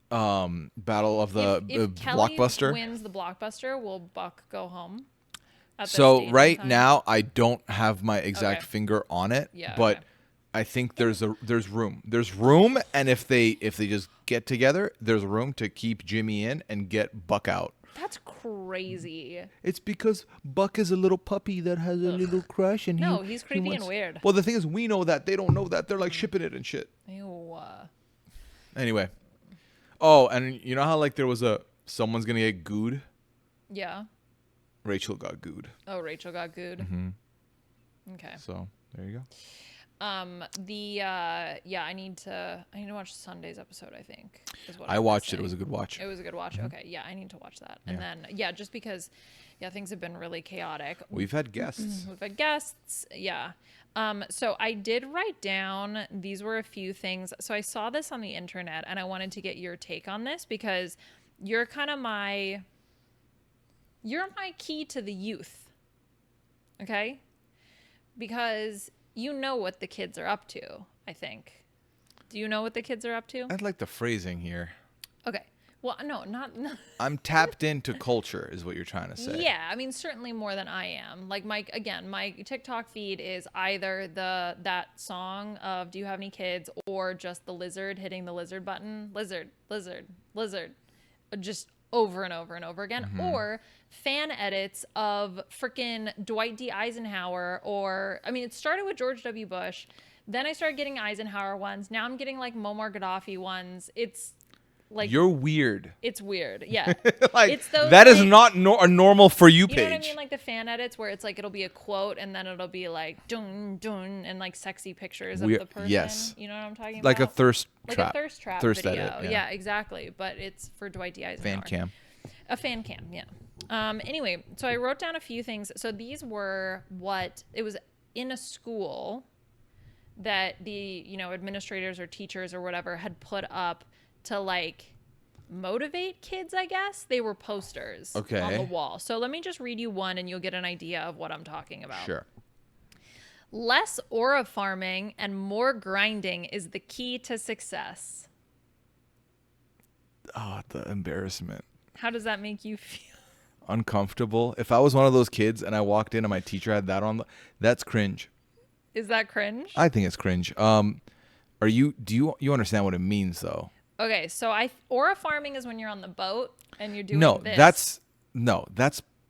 battle of the if blockbuster. Kelly wins the blockbuster, will Buck go home? So right now I don't have my exact finger on it, but okay. I think there's room. There's room, and if they just get together, there's room to keep Jimmy in and get Buck out. That's crazy. It's because Buck is a little puppy that has a little crush, and he's creepy and weird. Well, the thing is, we know that they don't know that. They're like shipping it and shit. Ew. Anyway, oh, and you know how like there was someone's gonna get gooed. Yeah. Rachel got gooed. Oh, Rachel got gooed. Mm-hmm. Okay. So there you go. I need to watch Sunday's episode, I think. Is what I watched it. It was a good watch. It was a good watch. Mm-hmm. Okay. Yeah, I need to watch that. And then just because things have been really chaotic. We've had guests. We've had guests. Yeah. So I did write down, these were a few things. So I saw this on the internet and I wanted to get your take on this because you're kind of you're my key to the youth. Okay? Because you know what the kids are up to, I think. Do you know what the kids are up to? I'd like the phrasing here. Okay. Well, no, not. I'm tapped into culture, is what you're trying to say. Yeah, I mean, certainly more than I am. Like my TikTok feed is either that song of "Do you have any kids?" or just the lizard hitting the lizard button, lizard, just over and over and over again, or fan edits of freaking Dwight D. Eisenhower, or I mean, it started with George W. Bush, then I started getting Eisenhower ones. Now I'm getting like Muammar Gaddafi ones. It's like you're weird. It's weird, yeah. Like it's those, that is not a normal For You page. You know what I mean? Like the fan edits where it's like it'll be a quote and then it'll be like dun dun and like sexy pictures of the person. Yes. You know what I'm talking like about? A thirst like trap. a thirst trap thirst video. Edit, yeah, exactly. But it's for Dwight D. Eisenhower. Fan cam. A fan cam, yeah. Anyway, so I wrote down a few things. So these were it was in a school that the, administrators or teachers or whatever had put up to like motivate kids, I guess. They were posters on the wall. So let me just read you one and you'll get an idea of what I'm talking about. Sure. Less aura farming and more grinding is the key to success. Oh, the embarrassment. How does that make you feel? Uncomfortable. If I was one of those kids and I walked in and my teacher had that on, that's cringe. Is that cringe? I think it's cringe. Do you understand what it means though? Okay, so aura farming is when you're on the boat and you're doing this.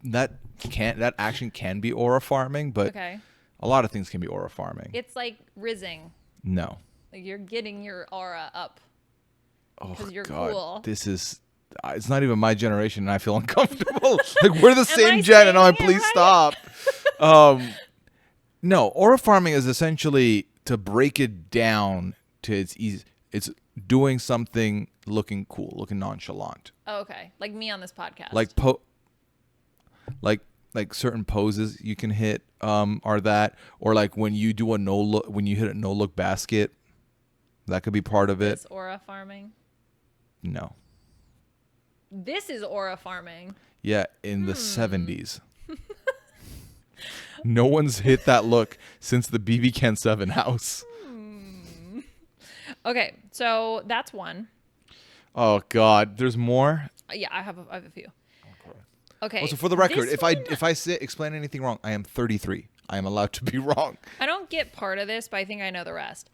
That action can be aura farming, but a lot of things can be aura farming. It's like rizzing. No. Like you're getting your aura up. Oh you're God, cool. this is. It's not even my generation, and I feel uncomfortable. Like we're the same gen, and I'm like, please stop. No, aura farming is essentially, to break it down to its easy. It's doing something looking cool, looking nonchalant. Oh, okay, like me on this podcast. Like certain poses you can hit are that, or like when you do when you hit a no look basket, that could be part of it. It's aura farming. No. This is aura farming. Yeah, in the 70s. No one's hit that look since the BB Ken 7 house. Okay, so that's one. Oh God, there's more. Yeah, I have a few. Okay. Also, for the record, if I explain anything wrong, I am 33. I am allowed to be wrong. I don't get part of this, but I think I know the rest.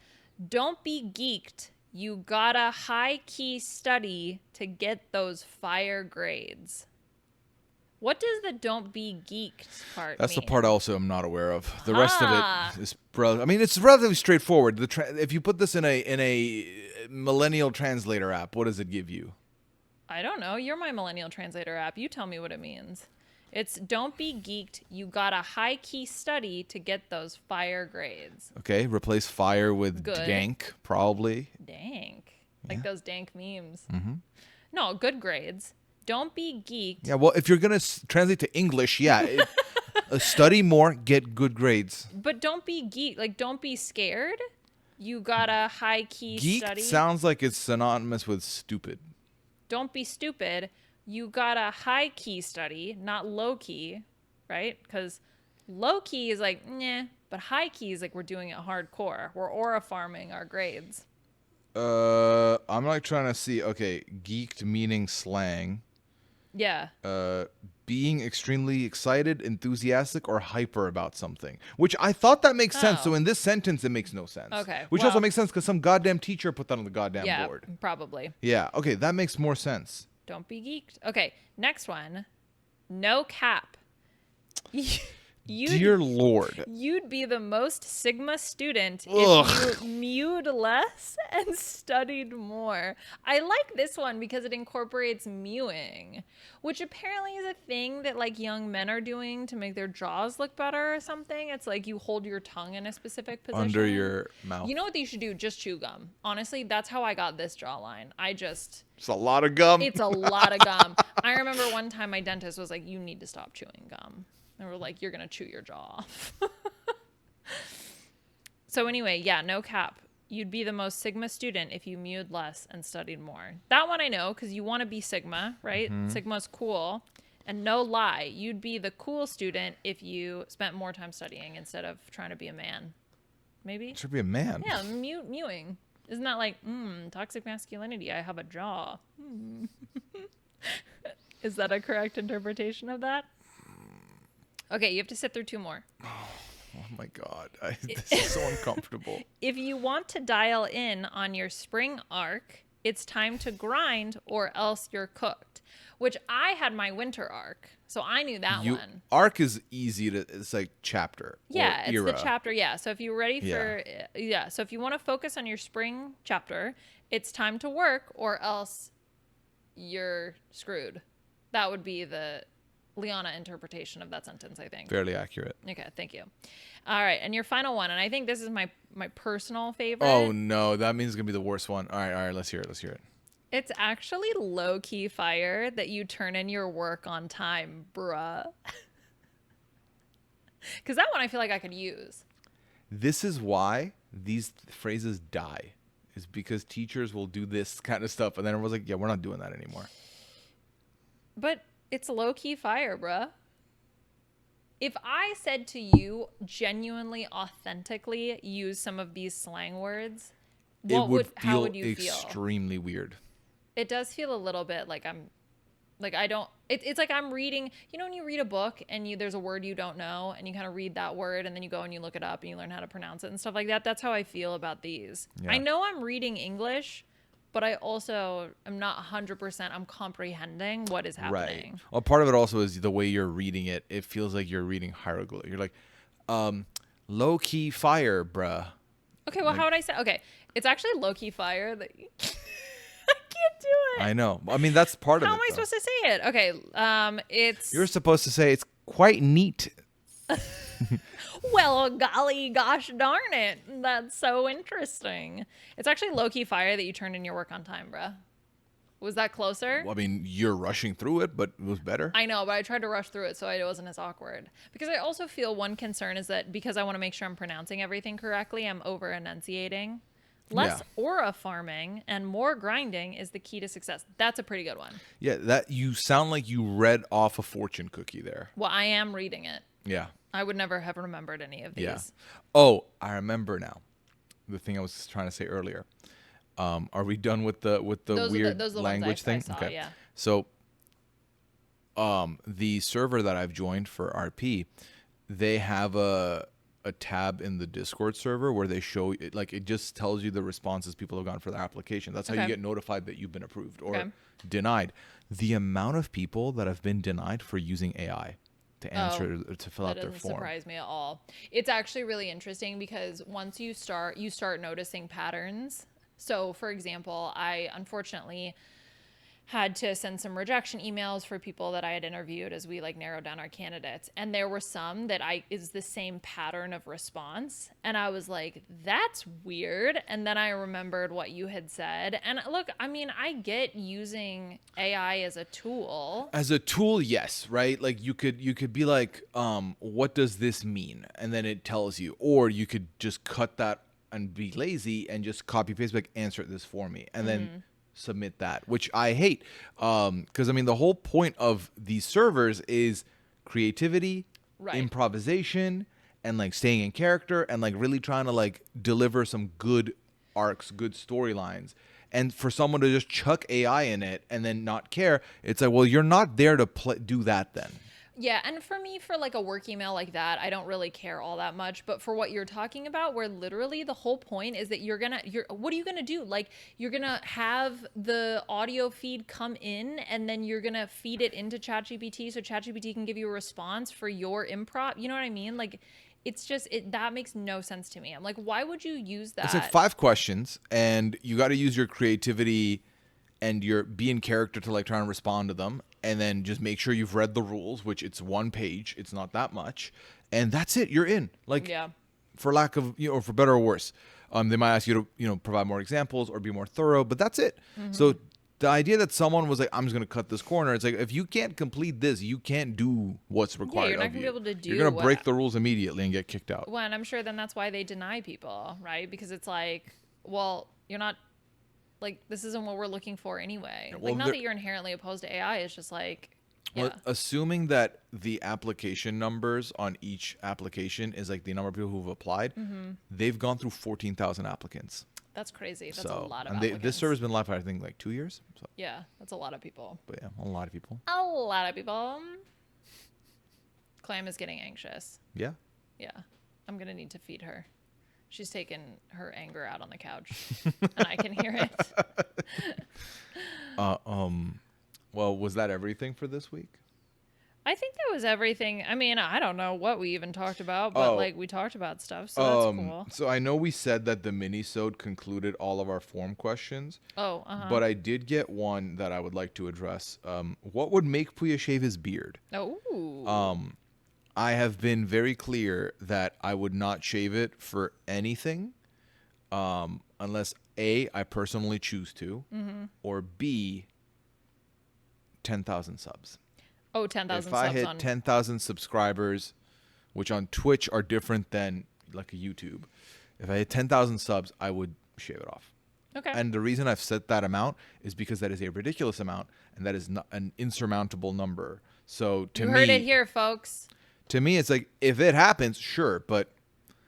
Don't be geeked. You gotta high key study to get those fire grades. What does the don't be geeked part That's mean? the part I also am not aware of. The rest of it is, I mean, it's relatively straightforward. If you put this in a millennial translator app, what does it give you? I don't know. You're my millennial translator app. You tell me what it means. It's don't be geeked. You gotta high key study to get those fire grades. Okay, replace fire with Good. dank, probably. Dank. Like Yeah. those dank memes. Mm-hmm. No, good grades. Don't be geeked. Yeah, well, if you're going to translate to English, yeah. Study more, get good grades. But don't be geeked. Like, don't be scared. You gotta high key Geek study. sounds like it's synonymous with stupid. Don't be stupid. You gotta high key study, not low key, right? Because low key is like, nah. But high key is like we're doing it hardcore. We're aura farming our grades. I'm like trying to see. Okay, geeked meaning slang. Yeah. Being extremely excited, enthusiastic, or hyper about something. Which I thought that makes sense. So in this sentence, it makes no sense. Okay. Which also makes sense because some goddamn teacher put that on the goddamn board. Yeah, probably. Yeah. Okay, that makes more sense. Don't be geeked. Okay, next one. No cap. Dear Lord. You'd be the most Sigma student Ugh. if you mewed less and studied more. I like this one because it incorporates mewing, which apparently is a thing that like young men are doing to make their jaws look better or something. It's like you hold your tongue in a specific position. Under your mouth. You know what you should do? Just chew gum. Honestly, that's how I got this jawline. It's a lot of gum. It's a lot of gum. I remember one time my dentist was like, you need to stop chewing gum. And we're like, you're going to chew your jaw off. So anyway, yeah, no cap. You'd be the most Sigma student if you mewed less and studied more. That one I know because you want to be Sigma, right? Mm-hmm. Sigma's cool. And no lie, you'd be the cool student if you spent more time studying instead of trying to be a man. Maybe? It should be a man. Yeah, mewing. Isn't that like, toxic masculinity, I have a jaw. Is that a correct interpretation of that? Okay, you have to sit through two more. Oh my God. This is so uncomfortable. If you want to dial in on your spring arc, it's time to grind or else you're cooked. Which I had my winter arc, so I knew that one. Arc is easy to, it's like chapter. Yeah, it's era. the chapter, yeah. So if you're ready for, so if you want to focus on your spring chapter, it's time to work or else you're screwed. That would be the Liana interpretation of that sentence, I think. Fairly accurate. Okay, thank you. All right, and your final one, and I think this is my personal favorite. Oh no, that means it's gonna be the worst one. All right, let's hear it. It's actually low-key fire that you turn in your work on time, bruh. Because that one I feel like I could use. This is why these phrases die, is because teachers will do this kind of stuff, and then everyone's like, yeah, we're not doing that anymore. But it's low-key fire, bruh. If I said to you, genuinely, authentically use some of these slang words, how would you feel? Extremely weird. It does feel a little bit like it's like I'm reading, you know, when you read a book and there's a word you don't know and you kind of read that word and then you go and you look it up and you learn how to pronounce it and stuff like that. That's how I feel about these. Yeah. I know I'm reading English, but I also am not 100%. I'm comprehending what is happening. Right. Well, part of it also is the way you're reading it. It feels like you're reading hieroglyph. You're like, low-key fire, bruh. Okay, well, how would I say? Okay, it's actually low-key fire that I can't do it. I know. I mean, that's part of it. How am I supposed to say it? Okay, You're supposed to say it's quite neat. Well, golly gosh darn it. That's so interesting. It's actually low-key fire that you turned in your work on time, bruh. Was that closer? Well, I mean, you're rushing through it, but it was better. I know, but I tried to rush through it so it wasn't as awkward. Because I also feel one concern is that because I want to make sure I'm pronouncing everything correctly, I'm over-enunciating. Less aura farming and more grinding is the key to success. That's a pretty good one. Yeah, that you sound like you read off a fortune cookie there. Well, I am reading it. Yeah. I would never have remembered any of these. Yeah. Oh, I remember now. The thing I was trying to say earlier. Are we done with the weird language thing? Okay. Yeah. So, the server that I've joined for RP, they have a tab in the Discord server where they show like it just tells you the responses people have gotten for their application. That's how you get notified that you've been approved or denied. The amount of people that have been denied for using AI to answer to fill out their form. That doesn't surprise me at all. It's actually really interesting because once you start noticing patterns. So, for example, I unfortunately had to send some rejection emails for people that I had interviewed as we like narrowed down our candidates. And there were some that is the same pattern of response. And I was like, that's weird. And then I remembered what you had said. And look, I mean, I get using AI as a tool. As a tool, yes, right? Like you could be like, what does this mean? And then it tells you. Or you could just cut that and be lazy and just copy paste, like answer this for me. And then submit that, which I hate. Because I mean, the whole point of these servers is creativity, improvisation, and like staying in character and like really trying to like deliver some good arcs, good storylines. And for someone to just chuck AI in it and then not care, it's like, well, you're not there to do that then. Yeah, and for me, for like a work email like that, I don't really care all that much. But for what you're talking about, where literally the whole point is that what are you gonna do? Like, you're gonna have the audio feed come in, and then you're gonna feed it into ChatGPT so ChatGPT can give you a response for your improv. You know what I mean? Like, it's just that makes no sense to me. I'm like, why would you use that? It's like 5 questions, and you got to use your creativity and be in character to like try and respond to them. And then just make sure you've read the rules, which it's 1 page. It's not that much. And that's it. You're in. Like, for lack of, or for better or worse. They might ask you to, provide more examples or be more thorough, but that's it. So the idea that someone was like, I'm just going to cut this corner. It's like, if you can't complete this, you can't do what's required of you. You're not going to be able to do. You're going to break the rules immediately and get kicked out. Well, and I'm sure then that's why they deny people, right? Because it's like, well, you're not. Like, this isn't what we're looking for anyway. Well, like, not that you're inherently opposed to AI. It's just like, well, assuming that the application numbers on each application is like the number of people who've applied, they've gone through 14,000 applicants. That's crazy. That's a lot of applicants. This server's been live for, I think, like 2 years. So. Yeah, that's a lot of people. But yeah, a lot of people. A lot of people. Clam is getting anxious. Yeah. Yeah. I'm going to need to feed her. She's taken her anger out on the couch, and I can hear it. Well, was that everything for this week? I think that was everything. I mean, I don't know what we even talked about, but like we talked about stuff, so that's cool. So I know we said that the mini-sode concluded all of our form questions. But I did get one that I would like to address. What would make Pooya shave his beard? I have been very clear that I would not shave it for anything unless A, I personally choose to, or B, 10,000 subs. Oh, 10,000 subs. If I hit 10,000 subscribers, which on Twitch are different than like a YouTube, if I hit 10,000 subs, I would shave it off. Okay. And the reason I've set that amount is because that is a ridiculous amount, and that is not an insurmountable number. So to me, you heard it here, folks. To me, it's like, if it happens, sure, but...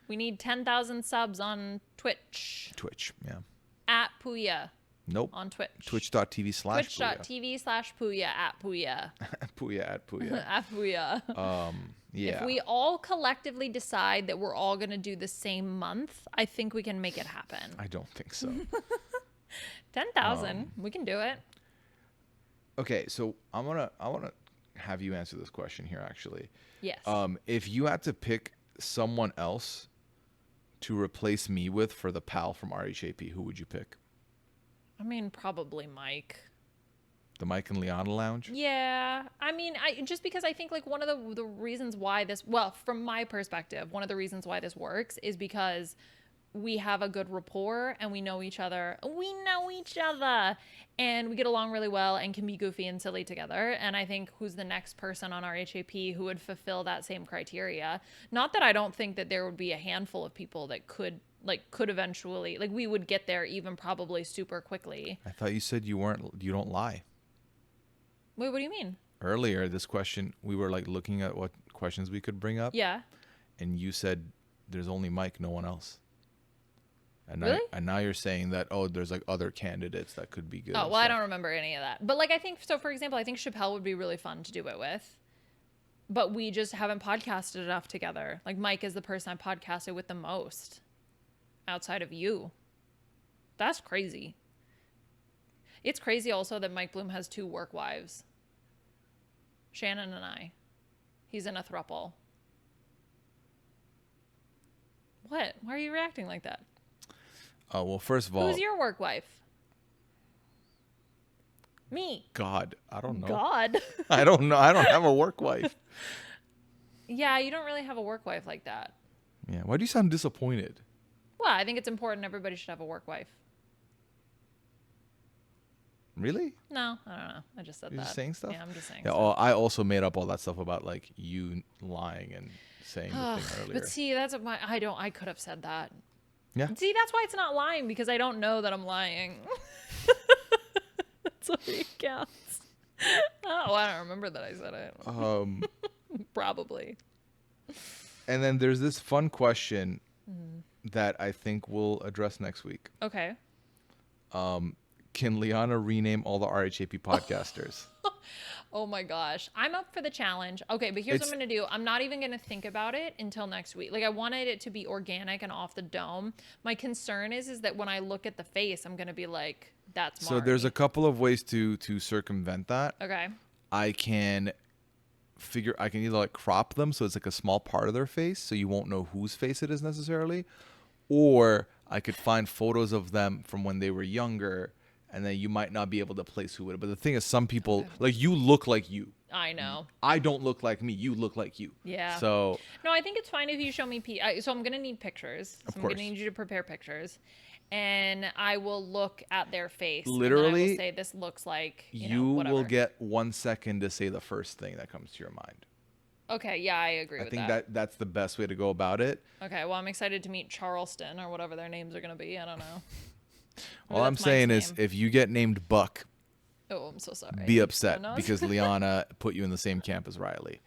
We need 10,000 subs on Twitch. Twitch, yeah. At Pooya. Nope. On Twitch. Twitch.tv/Pooya. Twitch.tv/Pooya at Pooya. Pooya at Pooya. At Pooya. Yeah. If we all collectively decide that we're all going to do the same month, I think we can make it happen. I don't think so. 10,000. We can do it. Okay, so I want to have you answer this question here, actually. Yes. If you had to pick someone else to replace me with for the pal from RHAP, who would you pick? I mean, probably Mike. The Mike and Liana Lounge? Yeah. I mean, just because I think like one of the reasons why this, well, from my perspective, one of the reasons why this works is because we have a good rapport and we know each other. And we get along really well and can be goofy and silly together. And I think who's the next person on our RHAP who would fulfill that same criteria? Not that I don't think that there would be a handful of people that could like could eventually, like we would get there even probably super quickly. I thought you said you don't lie. Wait, what do you mean? Earlier, this question, we were like looking at what questions we could bring up. Yeah. And you said there's only Mike, no one else. And really? Now you're saying that, oh, there's like other candidates that could be good. Oh, well, I don't remember any of that. But like, I think, so for example, I think Chappelle would be really fun to do it with. But we just haven't podcasted enough together. Like Mike is the person I podcasted with the most outside of you. That's crazy. It's crazy also that Mike Bloom has 2 work wives. Shannon and I. He's in a throuple. What? Why are you reacting like that? Well, first of all, who's your work wife? Me. God, I don't know. God. I don't know. I don't have a work wife. Yeah, you don't really have a work wife like that. Yeah. Why do you sound disappointed? Well, I think it's important. Everybody should have a work wife. Really? No, I don't know. I just said that. You're just saying stuff? Yeah, I'm just saying stuff. Oh, I also made up all that stuff about like you lying and saying the thing earlier. But see, that's what I could have said that. Yeah. See, that's why it's not lying, because I don't know that I'm lying. That's what it counts. Oh, I don't remember that I said it. Probably. And then there's this fun question that I think we'll address next week. Okay. Can Liana rename all the RHAP podcasters? Oh my gosh. I'm up for the challenge. Okay, but here's what I'm going to do. I'm not even going to think about it until next week. Like, I wanted it to be organic and off the dome. My concern is that when I look at the face, I'm going to be like, that's Mari. So there's a couple of ways to circumvent that. Okay. I can either like crop them so it's like a small part of their face so you won't know whose face it is necessarily, or I could find photos of them from when they were younger, and then you might not be able to place who it is. But the thing is, some people, like, you look like you. I know. I don't look like me. You look like you. Yeah. So. No, I think it's fine if you show me so I'm going to need pictures. So I'm going to need you to prepare pictures. And I will look at their face. Literally. And then I will say, this looks like, you know, whatever. Will get 1 second to say the first thing that comes to your mind. Okay, yeah, I agree with that. I think that's the best way to go about it. Okay, well, I'm excited to meet Charleston or whatever their names are going to be. I don't know. All I'm saying is, if you get named Buck, oh, I'm so sorry. Be upset because Liana put you in the same camp as Riley.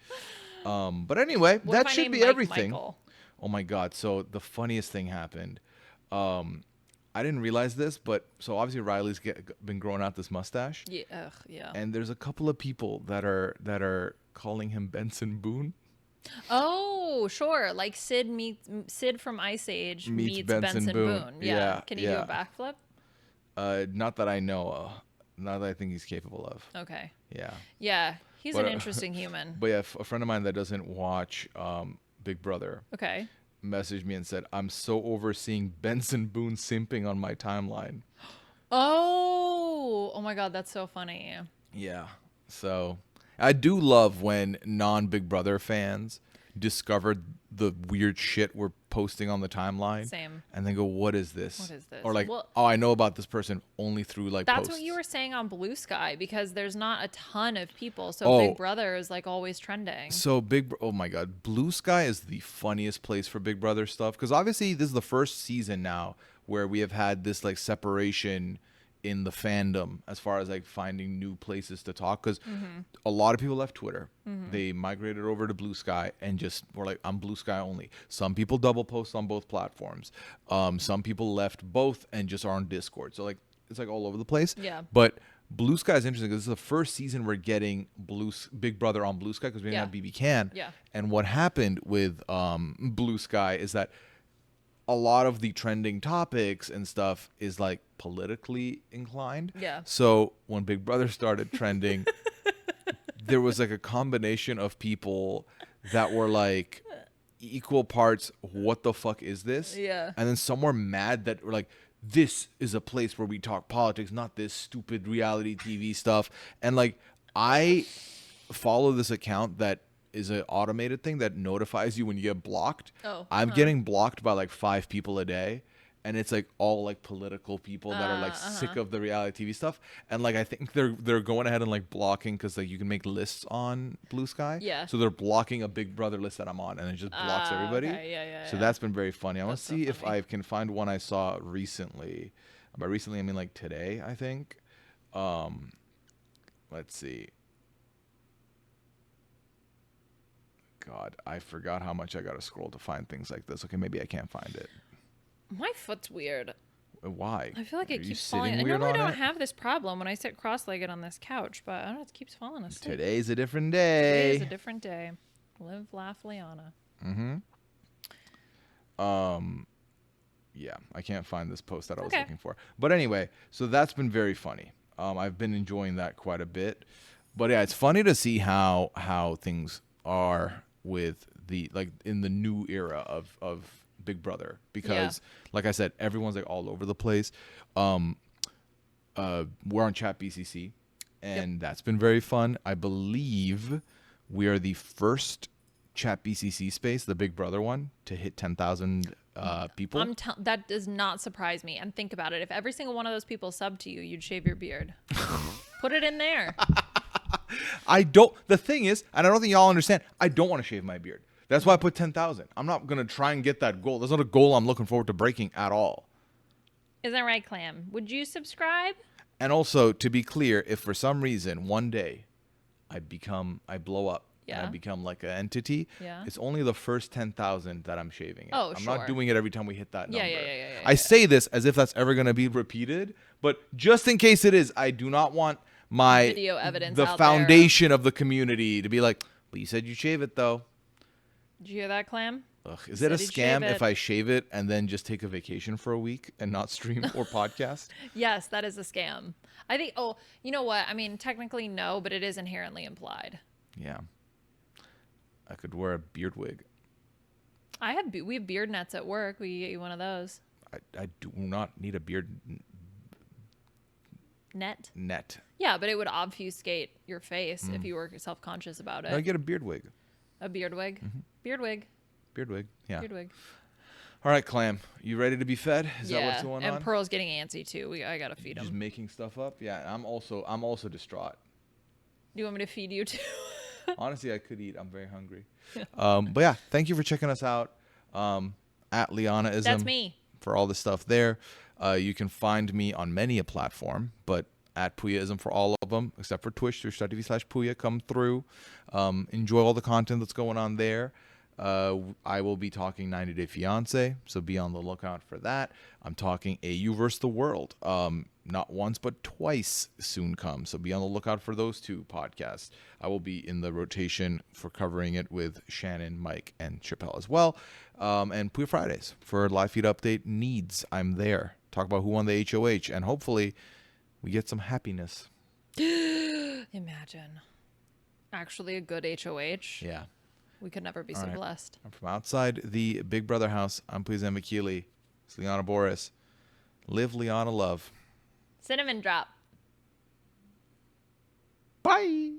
But anyway, that should be everything. Michael? Oh my God! So the funniest thing happened. I didn't realize this, but so obviously Riley's been growing out this mustache. Yeah, yeah. And there's a couple of people that are calling him Benson Boone. Oh, sure. Like Sid from Ice Age meets Benson Boone. Yeah. Can he do a backflip? Not that I know. Not that I think he's capable of. Okay. Yeah. Yeah. He's an interesting human. But yeah, a friend of mine that doesn't watch Big Brother. Okay. Messaged me and said, I'm so over seeing Benson Boone simping on my timeline. Oh my God, that's so funny. Yeah. So I do love when non-Big Brother fans discover the weird shit we're posting on the timeline. Same. And then go, what is this? What is this? Or like, oh, I know about this person only through like that's posts. what you were saying on Blue Sky, because there's not a ton of people. So Big Brother is like always trending. So oh my God, Blue Sky is the funniest place for Big Brother stuff. Because obviously this is the first season now where we have had this like separation in the fandom as far as like finding new places to talk, because a lot of people left Twitter. They migrated over to Blue Sky and just were like, I'm Blue Sky only. Some people double post on both platforms. Some people left both and just are on Discord. So like it's like all over the place. Yeah. But Blue Sky is interesting because this is the first season we're getting Big Brother on Blue Sky, because we didn't have BB Can. Yeah. And what happened with Blue Sky is that a lot of the trending topics and stuff is like politically inclined. Yeah. So when Big Brother started trending, there was like a combination of people that were like equal parts, what the fuck is this? Yeah. And then some were mad that were like, this is a place where we talk politics, not this stupid reality TV stuff. And like, I follow this account that is an automated thing that notifies you when you get blocked. Oh, I'm getting blocked by like 5 people a day. and it's like all like political people that are like sick of the reality TV stuff, and like I think they're going ahead and like blocking, because like you can make lists on Blue Sky, so they're blocking a Big Brother list that I'm on, and it just blocks everybody. So that's been very funny. I want to see if I can find one I saw recently. By recently I mean like today, I think. Let's see. God, I forgot how much I gotta scroll to find things like this. Okay, maybe I can't find it. My foot's weird. Why? I feel like it keeps falling. I normally don't have this problem when I sit cross-legged on this couch, but I don't know, it keeps falling asleep. Today's a different day. Today is a different day. Live, laugh, Liana. Yeah, I can't find this post that I was looking for. But anyway, so that's been very funny. I've been enjoying that quite a bit. But yeah, it's funny to see how things are with the, like, in the new era of Big Brother, because like I said, everyone's like all over the place. We're on Chat BCC, and that's been very fun. I believe we are the first Chat BCC space, the Big Brother one, to hit 10,000 people. That does not surprise me. And think about it. If every single one of those people subbed to you, you'd shave your beard. Put it in there. The thing is, and I don't think y'all understand, I don't want to shave my beard. That's why I put 10,000. I'm not going to try and get that goal. That's not a goal I'm looking forward to breaking at all. Is that right, Clam? Would you subscribe? And also, to be clear, if for some reason one day I blow up, and I become like an entity, it's only the first 10,000 that I'm shaving it. I'm not doing it every time we hit that number. I say this as if that's ever going to be repeated, but just in case it is, I do not want my video evidence the foundation of the community to be like, but you said you shave it though. Did you hear that, Clam? Ugh, is it a scam if I shave it and then just take a vacation for a week and not stream or podcast? Yes, that is a scam. I think, you know what? I mean, technically no, but it is inherently implied. Yeah. I could wear a beard wig. We have beard nets at work. We get you one of those. I do not need a beard net. Yeah, but it would obfuscate your face if you were self-conscious about it. No, I get a beard wig. A beard wig? Beard wig. Beard wig, yeah. Beard wig. All right, Clam, you ready to be fed? Is that what's going on? And Pearl's getting antsy too. I gotta feed him. Just making stuff up? Yeah, I'm also distraught. Do you want me to feed you too? Honestly, I could eat. I'm very hungry. But yeah, thank you for checking us out at Lianaism. That's me. For all the stuff there. You can find me on many a platform, but at Pooyaism for all of them, except for Twitch, twitch.tv/Pooya. Come through. Enjoy all the content that's going on there. I will be talking 90 Day Fiance, so be on the lookout for that. I'm talking AU vs. the World, not once but twice soon come, so be on the lookout for those two podcasts. I will be in the rotation for covering it with Shannon, Mike, and Chappelle as well. And Pooya Fridays for live feed update needs. I'm there. Talk about who won the HOH, and hopefully we get some happiness. Imagine. Actually a good HOH. Yeah. We could never be so blessed. I'm from outside the Big Brother house. I'm Pooya Zambakili. It's Liana Boris. Live, Liana, love. Cinnamon drop. Bye.